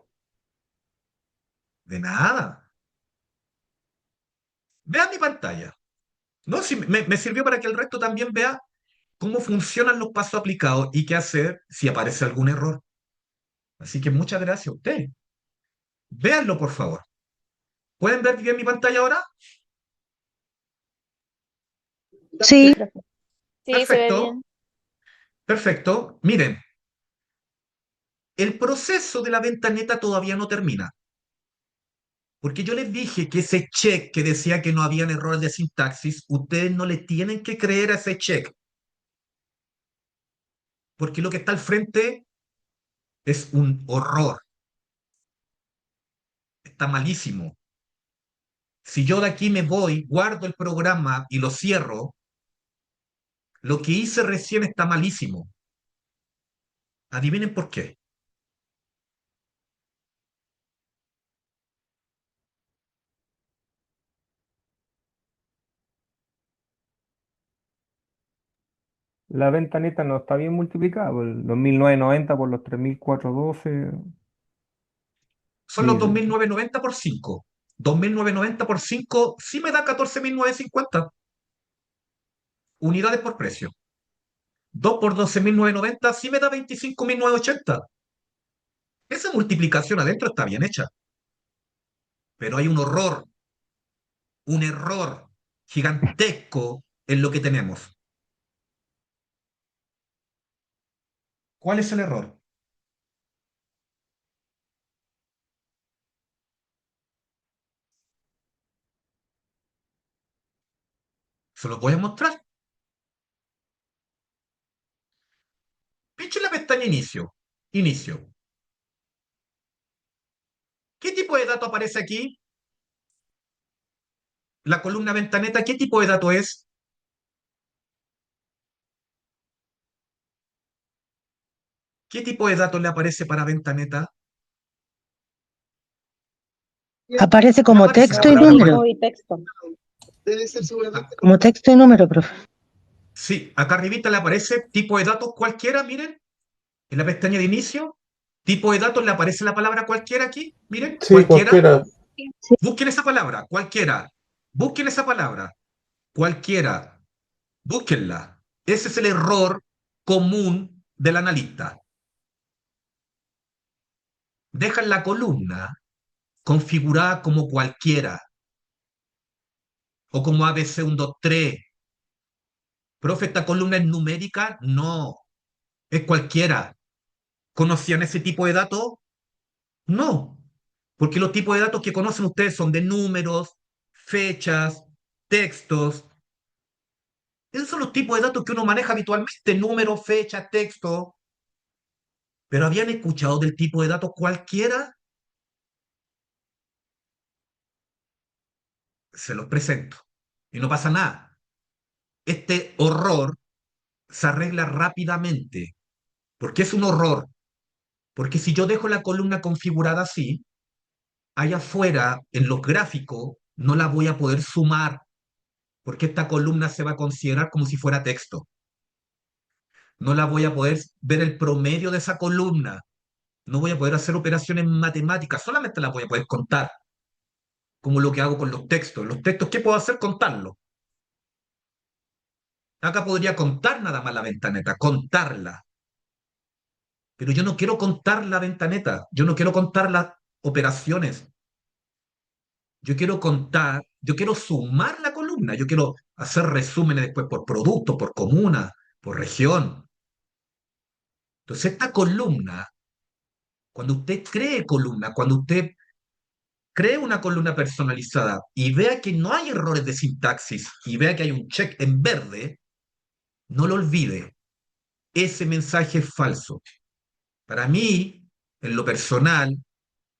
Speaker 1: De nada. Vean mi pantalla. No, si me sirvió para que el resto también vea cómo funcionan los pasos aplicados y qué hacer si aparece algún error. Así que muchas gracias a ustedes. Véanlo, por favor. ¿Pueden ver bien mi pantalla ahora?
Speaker 5: Sí,
Speaker 2: Profe.
Speaker 6: Sí, se ve
Speaker 1: Perfecto,
Speaker 6: bien.
Speaker 1: perfecto. Miren, el proceso de la ventaneta todavía no termina. Porque yo les dije que ese check que decía que no habían errores de sintaxis, ustedes no le tienen que creer a ese check. Porque lo que está al frente es un horror. Está malísimo. Si yo de aquí me voy, guardo el programa y lo cierro, lo que hice recién está malísimo. Adivinen por qué.
Speaker 9: La ventanita no está bien multiplicada, por el 2990 por los 3412.
Speaker 1: Son los
Speaker 9: Y
Speaker 1: 2.990 por 5. 2.990 por 5 sí me da 14.950 unidades por precio. 2 por 12.990 sí me da 25.980. Esa multiplicación adentro está bien hecha. Pero hay un error gigantesco en lo que tenemos. ¿Cuál es el error? Se lo voy a mostrar. Pincho en la pestaña Inicio. Inicio. ¿Qué tipo de dato aparece aquí? La columna ventaneta, ¿qué tipo de dato es? ¿Qué tipo de dato le aparece para ventaneta?
Speaker 5: aparece
Speaker 1: No
Speaker 5: como
Speaker 1: aparece la
Speaker 5: texto y
Speaker 1: palabra
Speaker 5: número.
Speaker 2: Hoy texto.
Speaker 5: Como texto y número, profe.
Speaker 1: Sí, acá arribita le aparece tipo de datos cualquiera, miren, en la pestaña de inicio. Tipo de datos le aparece la palabra cualquiera aquí, miren,
Speaker 7: Sí,
Speaker 1: cualquiera.
Speaker 7: cualquiera.
Speaker 1: Busquen esa palabra, cualquiera. Busquen esa palabra, cualquiera. Búsquenla. Ese es el error común del analista. Dejan la columna configurada como cualquiera o como ABC 123. Profe, ¿esta columna es numérica? No, es cualquiera. ¿Conocían ese tipo de datos? No. Porque los tipos de datos que conocen ustedes son de números, fechas, textos. Esos son los tipos de datos que uno maneja habitualmente, números, fechas, texto. Pero ¿habían escuchado del tipo de datos cualquiera? Se los presento. Y no pasa nada. Este horror se arregla rápidamente. ¿Por qué es un horror? Porque si yo dejo la columna configurada así, allá afuera, en los gráficos, no la voy a poder sumar, porque esta columna se va a considerar como si fuera texto. No la voy a poder ver el promedio de esa columna. No voy a poder hacer operaciones matemáticas, solamente las voy a poder contar, como lo que hago con los textos. Los textos, ¿qué puedo hacer? Contarlos. Acá podría contar nada más la ventaneta, contarla. Pero yo no quiero contar la ventaneta, yo no quiero contar las operaciones. Yo quiero sumar la columna, yo quiero hacer resúmenes después por producto, por comuna, por región. Entonces, esta columna, cuando usted cree columna, cuando usted cree una columna personalizada y vea que no hay errores de sintaxis y vea que hay un check en verde, no lo olvide. Ese mensaje es falso. Para mí, en lo personal,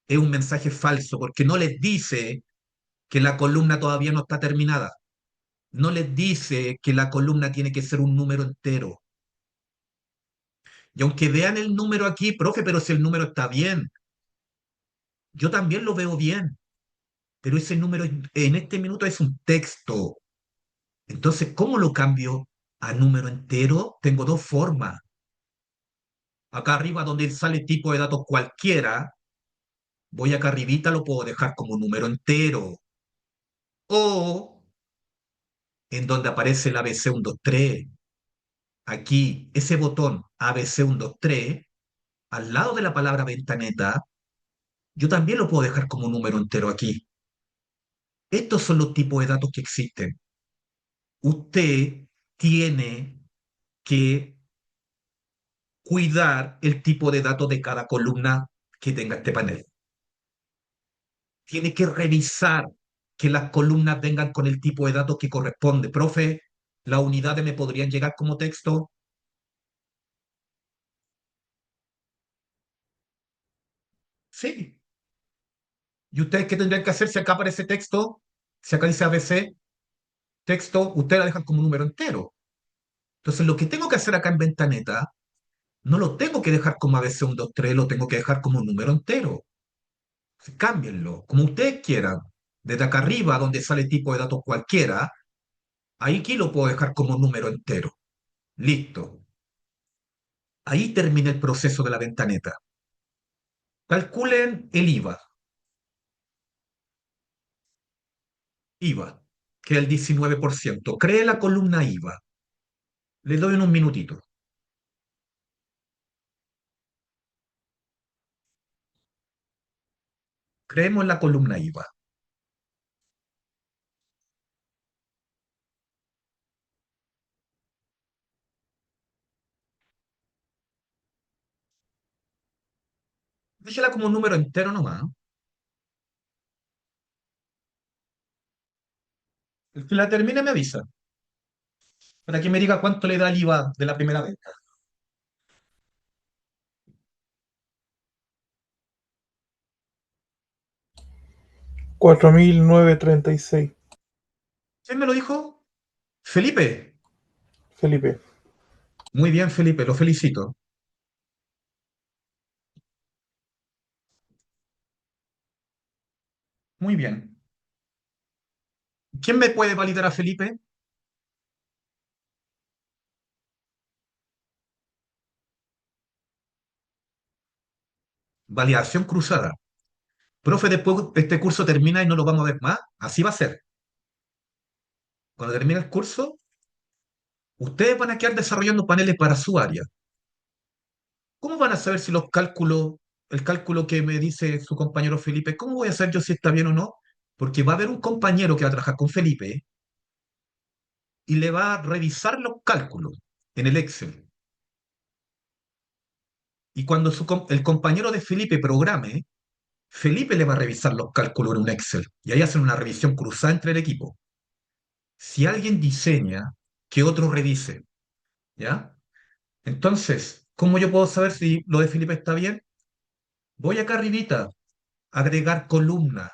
Speaker 1: es un mensaje falso porque no les dice que la columna todavía no está terminada. No les dice que la columna tiene que ser un número entero. Y aunque vean el número aquí, profe, pero si el número está bien, yo también lo veo bien, pero ese número en este minuto es un texto. Entonces, ¿cómo lo cambio a número entero? Tengo dos formas. Acá arriba donde sale tipo de datos cualquiera, voy acá arribita, lo puedo dejar como número entero. O en donde aparece el ABC123. Aquí, ese botón ABC123, al lado de la palabra ventaneta, yo también lo puedo dejar como número entero aquí. Estos son los tipos de datos que existen. Usted tiene que cuidar el tipo de datos de cada columna que tenga este panel. Tiene que revisar que las columnas vengan con el tipo de datos que corresponde. Profe, ¿las unidades me podrían llegar como texto? Sí. ¿Y ustedes qué tendrían que hacer si acá aparece texto? Si acá dice ABC, texto, ustedes la dejan como número entero. Entonces, lo que tengo que hacer acá en ventaneta, no lo tengo que dejar como ABC123, lo tengo que dejar como un número entero. Cámbienlo, como ustedes quieran. Desde acá arriba, donde sale tipo de datos cualquiera, ahí aquí lo puedo dejar como número entero. Listo. Ahí termina el proceso de la ventaneta. Calculen el IVA. IVA, que es el 19%. Cree la columna IVA. Le doy unos minutitos. Creemos la columna IVA. Déjela como un número entero nomás. El que la termine me avisa. Para que me diga cuánto le da el IVA de la primera venta.
Speaker 7: $4.936.
Speaker 1: ¿Quién me lo dijo? Felipe.
Speaker 7: Felipe.
Speaker 1: Muy bien, Felipe, lo felicito. Muy bien. ¿Quién me puede validar a Felipe? Validación cruzada. Profe, después este curso termina y no lo vamos a ver más. Así va a ser. Cuando termine el curso, ustedes van a quedar desarrollando paneles para su área. ¿Cómo van a saber si los cálculos, el cálculo que me dice su compañero Felipe, cómo voy a saber yo si está bien o no? Porque va a haber un compañero que va a trabajar con Felipe y le va a revisar los cálculos en el Excel. Y cuando el compañero de Felipe programe, Felipe le va a revisar los cálculos en un Excel y ahí hacen una revisión cruzada entre el equipo. Si alguien diseña, que otro revise, ¿ya? Entonces, ¿cómo yo puedo saber si lo de Felipe está bien? Voy acá arribita, agregar columna.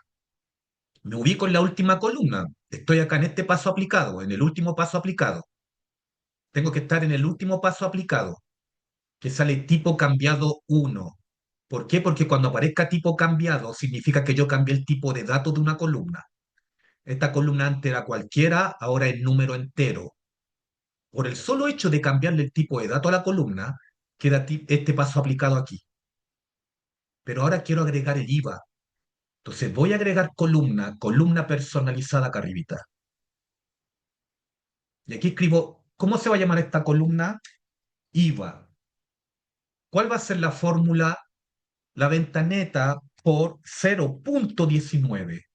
Speaker 1: Me ubico en la última columna. Estoy acá en este paso aplicado, en el último paso aplicado. Tengo que estar en el último paso aplicado, que sale tipo cambiado 1. ¿Por qué? Porque cuando aparezca tipo cambiado significa que yo cambié el tipo de datos de una columna. Esta columna antes era cualquiera, ahora es número entero. Por el solo hecho de cambiarle el tipo de dato a la columna, queda este paso aplicado aquí. Pero ahora quiero agregar el IVA. Entonces voy a agregar columna, columna personalizada acá arribita. Y aquí escribo, ¿cómo se va a llamar esta columna? IVA. ¿Cuál va a ser la fórmula? La venta neta por 0.19.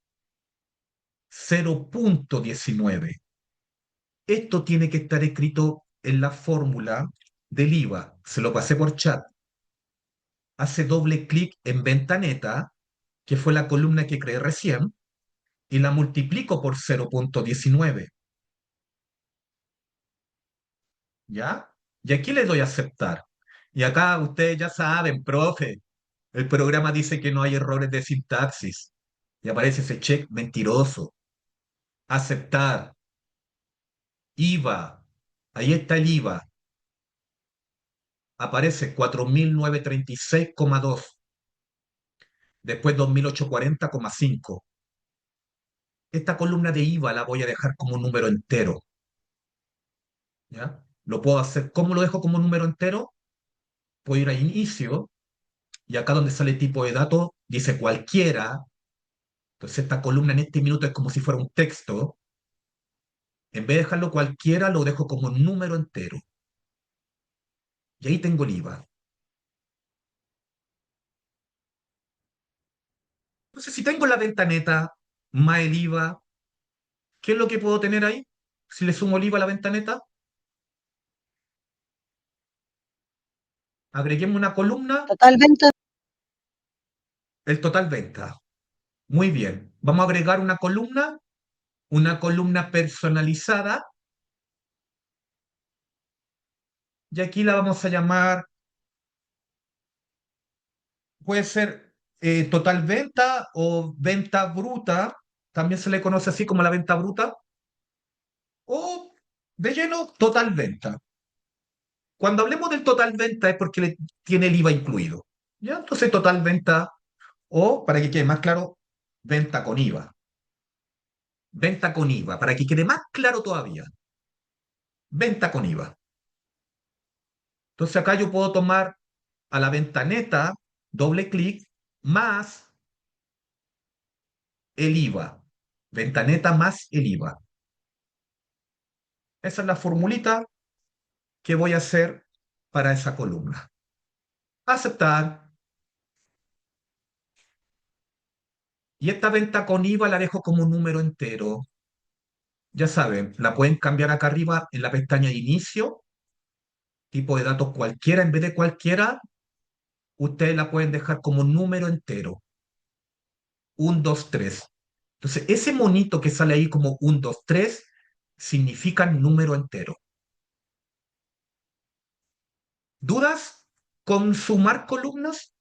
Speaker 1: 0.19. Esto tiene que estar escrito en la fórmula del IVA. Se lo pasé por chat. Hace doble clic en venta neta, que fue la columna que creé recién, y la multiplico por 0.19. ¿Ya? Y aquí le doy a aceptar. Y acá ustedes ya saben, profe, el programa dice que no hay errores de sintaxis. Y aparece ese check mentiroso. Aceptar. IVA. Ahí está el IVA. Aparece 4.936,2. Después 2.840,5. Esta columna de IVA la voy a dejar como un número entero. ¿Ya? Lo puedo hacer. ¿Cómo lo dejo como número entero? Puedo ir a inicio y acá donde sale tipo de datos dice cualquiera. Entonces esta columna en este minuto es como si fuera un texto. En vez de dejarlo cualquiera, lo dejo como un número entero. Y ahí tengo el IVA. Entonces si tengo la venta neta más el IVA, ¿qué es lo que puedo tener ahí? Si le sumo el IVA a la venta neta, agreguemos una columna,
Speaker 5: Total venta.
Speaker 1: el total venta. Muy bien. Vamos a agregar una columna personalizada, y aquí la vamos a llamar, puede ser total venta o venta bruta, también se le conoce así como la venta bruta, o de lleno, total venta. Cuando hablemos del total venta es porque tiene el IVA incluido. ¿Ya? Entonces, total venta, o para que quede más claro, venta con IVA. Venta con IVA, para que quede más claro todavía. Venta con IVA. Entonces acá yo puedo tomar a la venta neta, doble clic, más el IVA. Venta neta más el IVA. Esa es la formulita que voy a hacer para esa columna. Aceptar. Y esta venta con IVA la dejo como un número entero. Ya saben, la pueden cambiar acá arriba en la pestaña de inicio, tipo de datos cualquiera en vez de cualquiera, ustedes la pueden dejar como número entero. 1, 2, 3. Entonces, ese monito que sale ahí como 1, 2, 3 significa número entero. ¿Dudas con sumar columnas?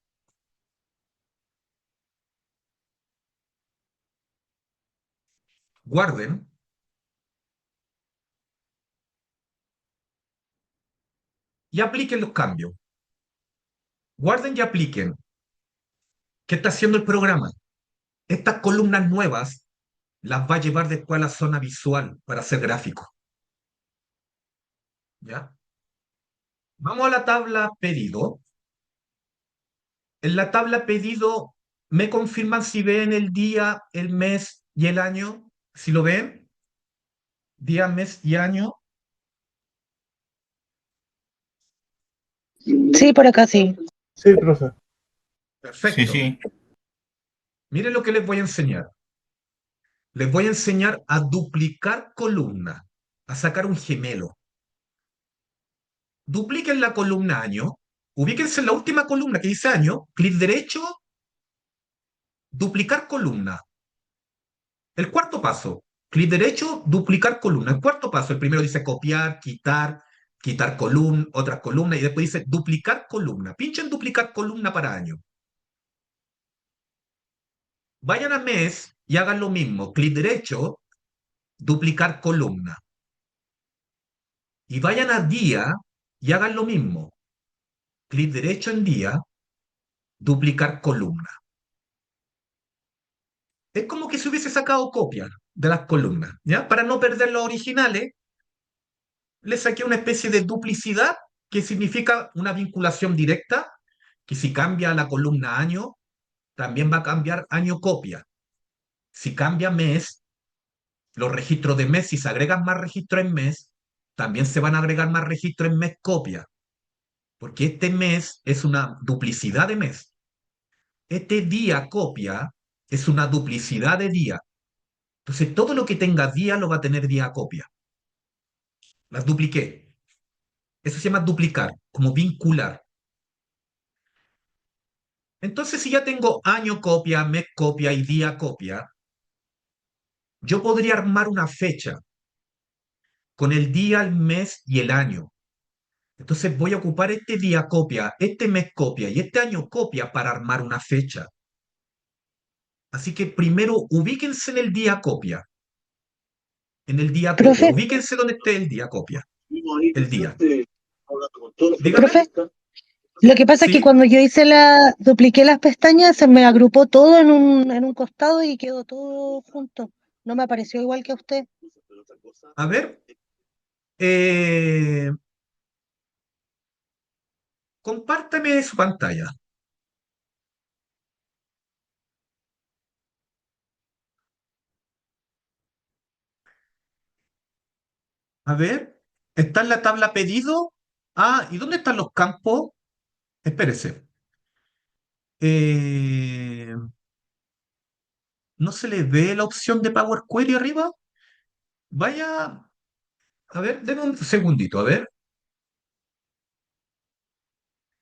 Speaker 1: Guarden. Y apliquen los cambios. Guarden y apliquen. ¿Qué está haciendo el programa? Estas columnas nuevas las va a llevar después a la zona visual para hacer gráficos. ¿Ya? Vamos a la tabla pedido. En la tabla pedido, ¿me confirman si ven el día, el mes y el año? ¿Si lo ven? Día, mes y año.
Speaker 5: Sí, por acá sí.
Speaker 7: Sí, profe.
Speaker 1: Perfecto.
Speaker 4: Sí, sí.
Speaker 1: Miren lo que les voy a enseñar. Les voy a enseñar a duplicar columna, a sacar un gemelo. Dupliquen la columna año, ubíquense en la última columna que dice año, clic derecho, duplicar columna. El cuarto paso, clic derecho, duplicar columna. El cuarto paso, el primero dice copiar, quitar columna, otra columna, y después dice duplicar columna. Pinchen duplicar columna para año. Vayan a mes y hagan lo mismo. Clic derecho, duplicar columna. Y vayan a día y hagan lo mismo. Clic derecho en día, duplicar columna. Es como que se hubiese sacado copia de las columnas, ¿ya? Para no perder los originales, le saqué una especie de duplicidad que significa una vinculación directa, que si cambia la columna año, también va a cambiar año copia. Si cambia mes, los registros de mes, si se agregan más registros en mes, también se van a agregar más registros en mes copia, porque este mes es una duplicidad de mes. Este día copia es una duplicidad de día. Entonces, todo lo que tenga día lo va a tener día copia. Las dupliqué. Eso se llama duplicar, como vincular. Entonces, si ya tengo año copia, mes copia y día copia, yo podría armar una fecha con el día, el mes y el año. Entonces voy a ocupar este día copia, este mes copia y este año copia para armar una fecha. Así que primero ubíquense en el día copia. En el día copia.
Speaker 5: Profe,
Speaker 1: Ubíquense donde esté el día copia. El día.
Speaker 5: profe,
Speaker 1: Dígame.
Speaker 5: lo que pasa es que
Speaker 1: ¿Sí?
Speaker 5: cuando yo dupliqué las pestañas, se me agrupó todo en un costado y quedó todo junto. No me apareció igual que a usted.
Speaker 1: A ver. eh, compártame su pantalla. A ver. ¿Está en la tabla pedido? Ah, ¿y dónde están los campos? Espérese. Eh, ¿No se le ve la opción de Power Query arriba? Vaya, a ver, denme un segundito, a ver.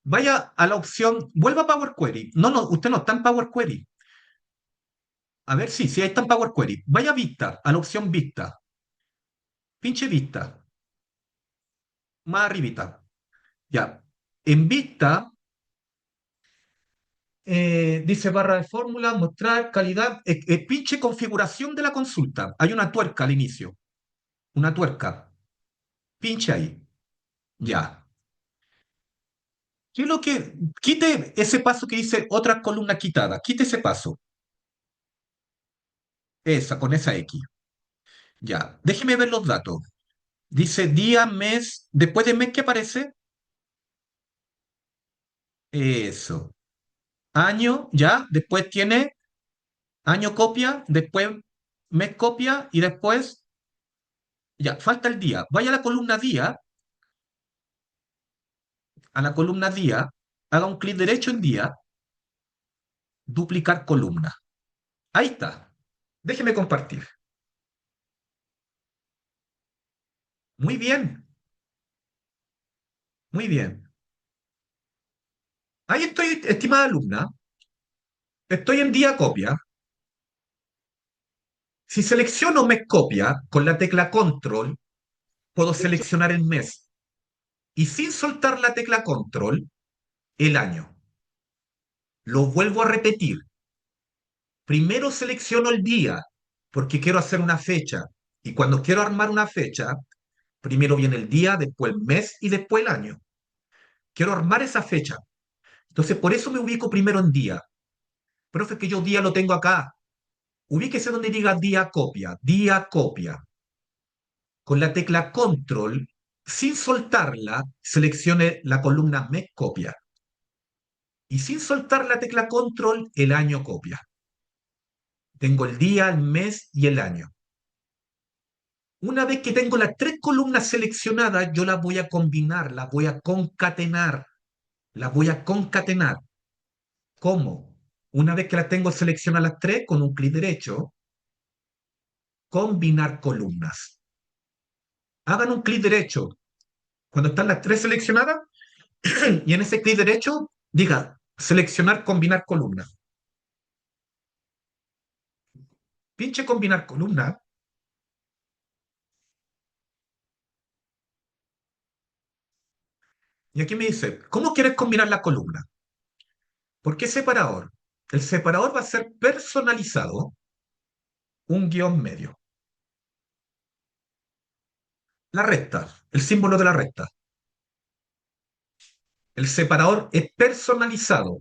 Speaker 1: Vaya a la opción, vuelva a Power Query. No, no, usted no está en Power Query. A ver, sí, sí, ahí está en Power Query. Vaya a Vista, a la opción Vista. Pinche Vista, más arribita. Ya. En Vista, dice barra de fórmula, mostrar calidad, pinche configuración de la consulta. Hay una tuerca al inicio. Una tuerca. Pinche ahí. Ya. ¿Qué es lo que? Quite ese paso que dice otra columna quitada. Quite ese paso. Esa, con esa X. Ya. Déjeme ver los datos. Dice día, mes. Después de mes, ¿qué aparece? Eso. Año, ya. Después tiene año copia. Después mes copia. Y después, ya. Falta el día. Vaya a la columna día. A la columna día. Haga un clic derecho en día. Duplicar columna. Ahí está. Déjeme compartir. Muy bien. Muy bien. Ahí estoy, estimada alumna. Estoy en día copia. Si selecciono mes copia con la tecla control, puedo seleccionar el mes. Y sin soltar la tecla control, el año. Lo vuelvo a repetir. Primero selecciono el día, porque quiero hacer una fecha. Y cuando quiero armar una fecha, primero viene el día, después el mes y después el año. Quiero armar esa fecha. Entonces, por eso me ubico primero en día. Profe, que yo día lo tengo acá. Ubíquese donde diga día copia. Día copia. Con la tecla control, sin soltarla, seleccione la columna mes copia. Y sin soltar la tecla control, el año copia. Tengo el día, el mes y el año. Una vez que tengo las tres columnas seleccionadas, yo las voy a combinar, las voy a concatenar. Las voy a concatenar. ¿Cómo? Una vez que las tengo seleccionadas las tres, con un clic derecho, combinar columnas. Hagan un clic derecho. Cuando están las tres seleccionadas, y en ese clic derecho, diga seleccionar, combinar columnas. pinche combinar columna. Y aquí me dice, ¿cómo quieres combinar la columna? ¿Por qué separador? El separador va a ser personalizado, un guión medio. La recta, el símbolo de la recta. El separador es personalizado.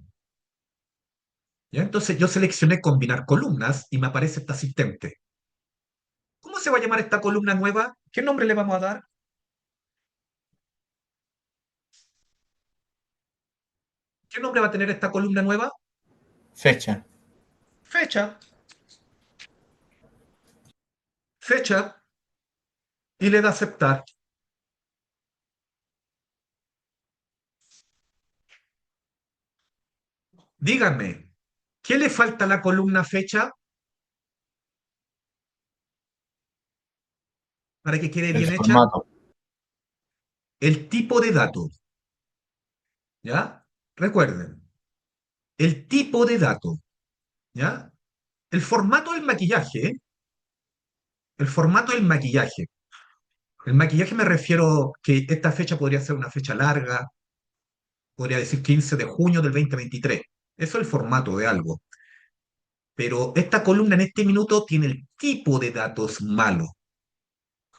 Speaker 1: ¿Ya? Entonces yo seleccioné combinar columnas y me aparece este asistente. ¿Cómo se va a llamar esta columna nueva? ¿Qué nombre le vamos a dar? ¿Qué nombre va a tener esta columna nueva?
Speaker 4: Fecha.
Speaker 1: Fecha. Fecha. Y le da aceptar. Díganme, ¿qué le falta a la columna fecha para que quede
Speaker 4: El
Speaker 1: bien hecha?
Speaker 4: formato.
Speaker 1: El tipo de dato. ¿Ya? Recuerden, el tipo de dato. ¿Ya? El formato del maquillaje. El formato del maquillaje. El maquillaje me refiero que esta fecha podría ser una fecha larga, podría decir 15 de junio del 2023. Eso es el formato de algo. Pero esta columna en este minuto tiene el tipo de datos malo.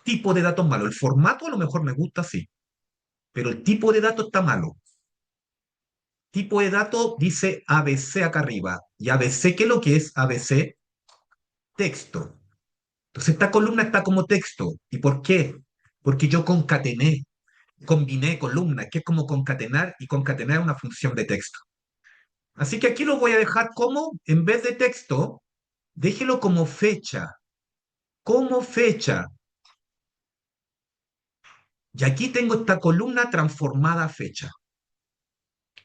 Speaker 1: Tipo de datos malo. El formato a lo mejor me gusta, sí, pero el tipo de datos está malo. Tipo de datos dice ABC acá arriba. ¿Y ABC qué es lo que es ABC? Texto. Entonces esta columna está como texto. ¿Y por qué? Porque yo concatené, combiné columnas, que es como concatenar, y concatenar es una función de texto. Así que aquí lo voy a dejar como, en vez de texto, déjelo como fecha. Como fecha. Y aquí tengo esta columna transformada a fecha,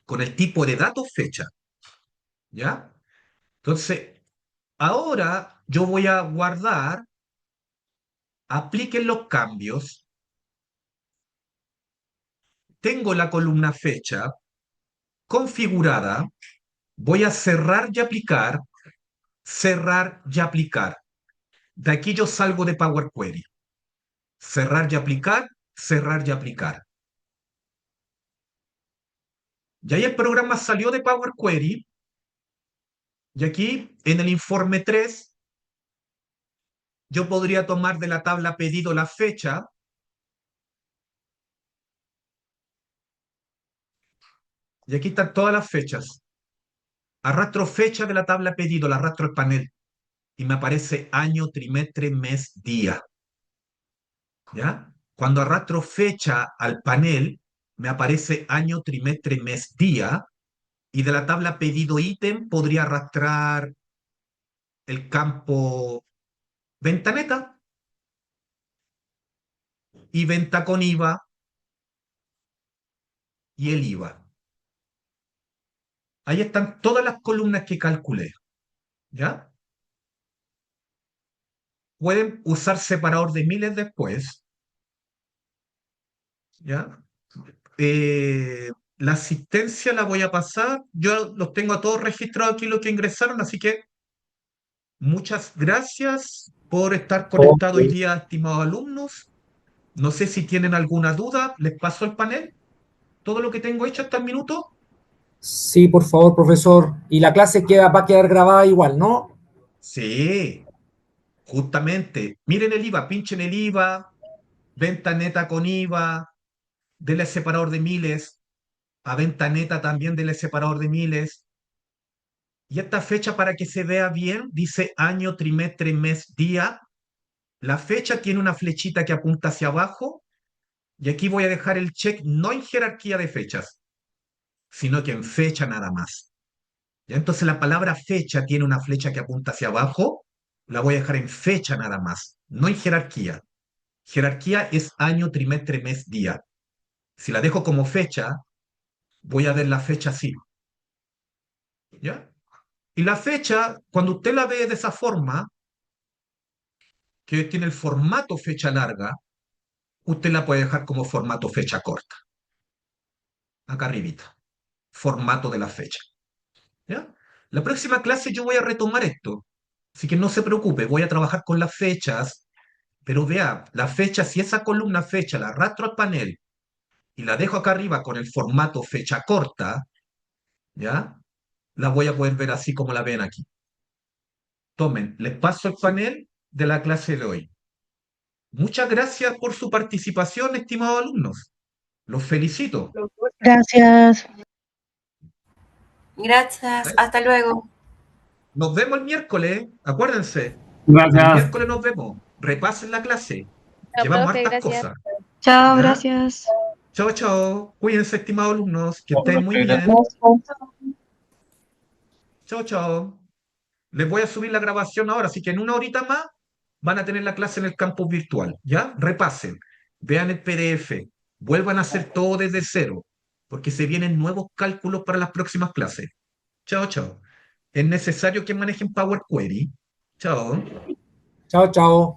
Speaker 1: con el tipo de datos fecha. ¿Ya? Entonces, ahora yo voy a guardar, apliquen los cambios, tengo la columna fecha configurada, voy a cerrar y aplicar, cerrar y aplicar. De aquí yo salgo de Power Query. Cerrar y aplicar, cerrar y aplicar. Y ahí el programa salió de Power Query. Y aquí en el informe 3 yo podría tomar de la tabla pedido la fecha. Y aquí están todas las fechas. Arrastro fecha de la tabla pedido, la arrastro al panel. Y me aparece año, trimestre, mes, día. ¿Ya? Cuando arrastro fecha al panel, me aparece año, trimestre, mes, día. Y de la tabla pedido ítem podría arrastrar el campo venta neta y venta con IVA y el IVA. Ahí están todas las columnas que calculé. ¿Ya? Pueden usar separador de miles después. ¿Ya? La asistencia la voy a pasar. Yo los tengo a todos registrados aquí los que ingresaron, así que muchas gracias por estar conectados hoy
Speaker 3: Ok.
Speaker 1: día, estimados alumnos. No sé si tienen alguna duda. Les paso el panel. Todo lo que tengo hecho hasta el minuto.
Speaker 3: Sí, por favor, profesor. Y la clase va a quedar grabada igual, ¿no?
Speaker 1: Sí, justamente. Miren el IVA, pinchen el IVA, venta neta con IVA, denle separador de miles, a venta neta también denle separador de miles. Y esta fecha para que se vea bien, dice año, trimestre, mes, día. La fecha tiene una flechita que apunta hacia abajo y aquí voy a dejar el check no en jerarquía de fechas, sino que en fecha nada más. ¿Ya? Entonces la palabra fecha tiene una flecha que apunta hacia abajo, la voy a dejar en fecha nada más, no en jerarquía. Jerarquía es año, trimestre, mes, día. Si la dejo como fecha, voy a ver la fecha así. ¿Ya? Y la fecha, cuando usted la ve de esa forma, que tiene el formato fecha larga, usted la puede dejar como formato fecha corta. Acá arribita. Formato de la fecha. ¿Ya? La próxima clase yo voy a retomar esto. Así que no se preocupe, voy a trabajar con las fechas, pero vea, la fecha, si esa columna fecha la arrastro al panel y la dejo acá arriba con el formato fecha corta, ¿ya? La voy a poder ver así como la ven aquí. Tomen, les paso el panel de la clase de hoy. Muchas gracias por su participación, estimados alumnos. Los felicito.
Speaker 5: Gracias.
Speaker 6: Gracias, hasta luego.
Speaker 1: Nos vemos el miércoles, acuérdense. El
Speaker 3: Gracias.
Speaker 1: miércoles nos vemos. Repasen la clase.
Speaker 2: Chao,
Speaker 1: Llevamos
Speaker 2: profe,
Speaker 1: hartas
Speaker 2: gracias.
Speaker 1: cosas.
Speaker 6: Chao,
Speaker 1: ¿Ya?
Speaker 6: gracias.
Speaker 1: Chao, chao. Cuídense, estimados alumnos. Que estén muy
Speaker 4: Gracias.
Speaker 1: bien. Chao, chao. Les voy a subir la grabación ahora, así que en una horita más van a tener la clase en el campus virtual. ¿Ya? Repasen. Vean el PDF. Vuelvan a hacer todo desde cero, porque se vienen nuevos cálculos para las próximas clases. Chao, chao. Es necesario que manejen Power Query. Chao.
Speaker 3: Chao, chao.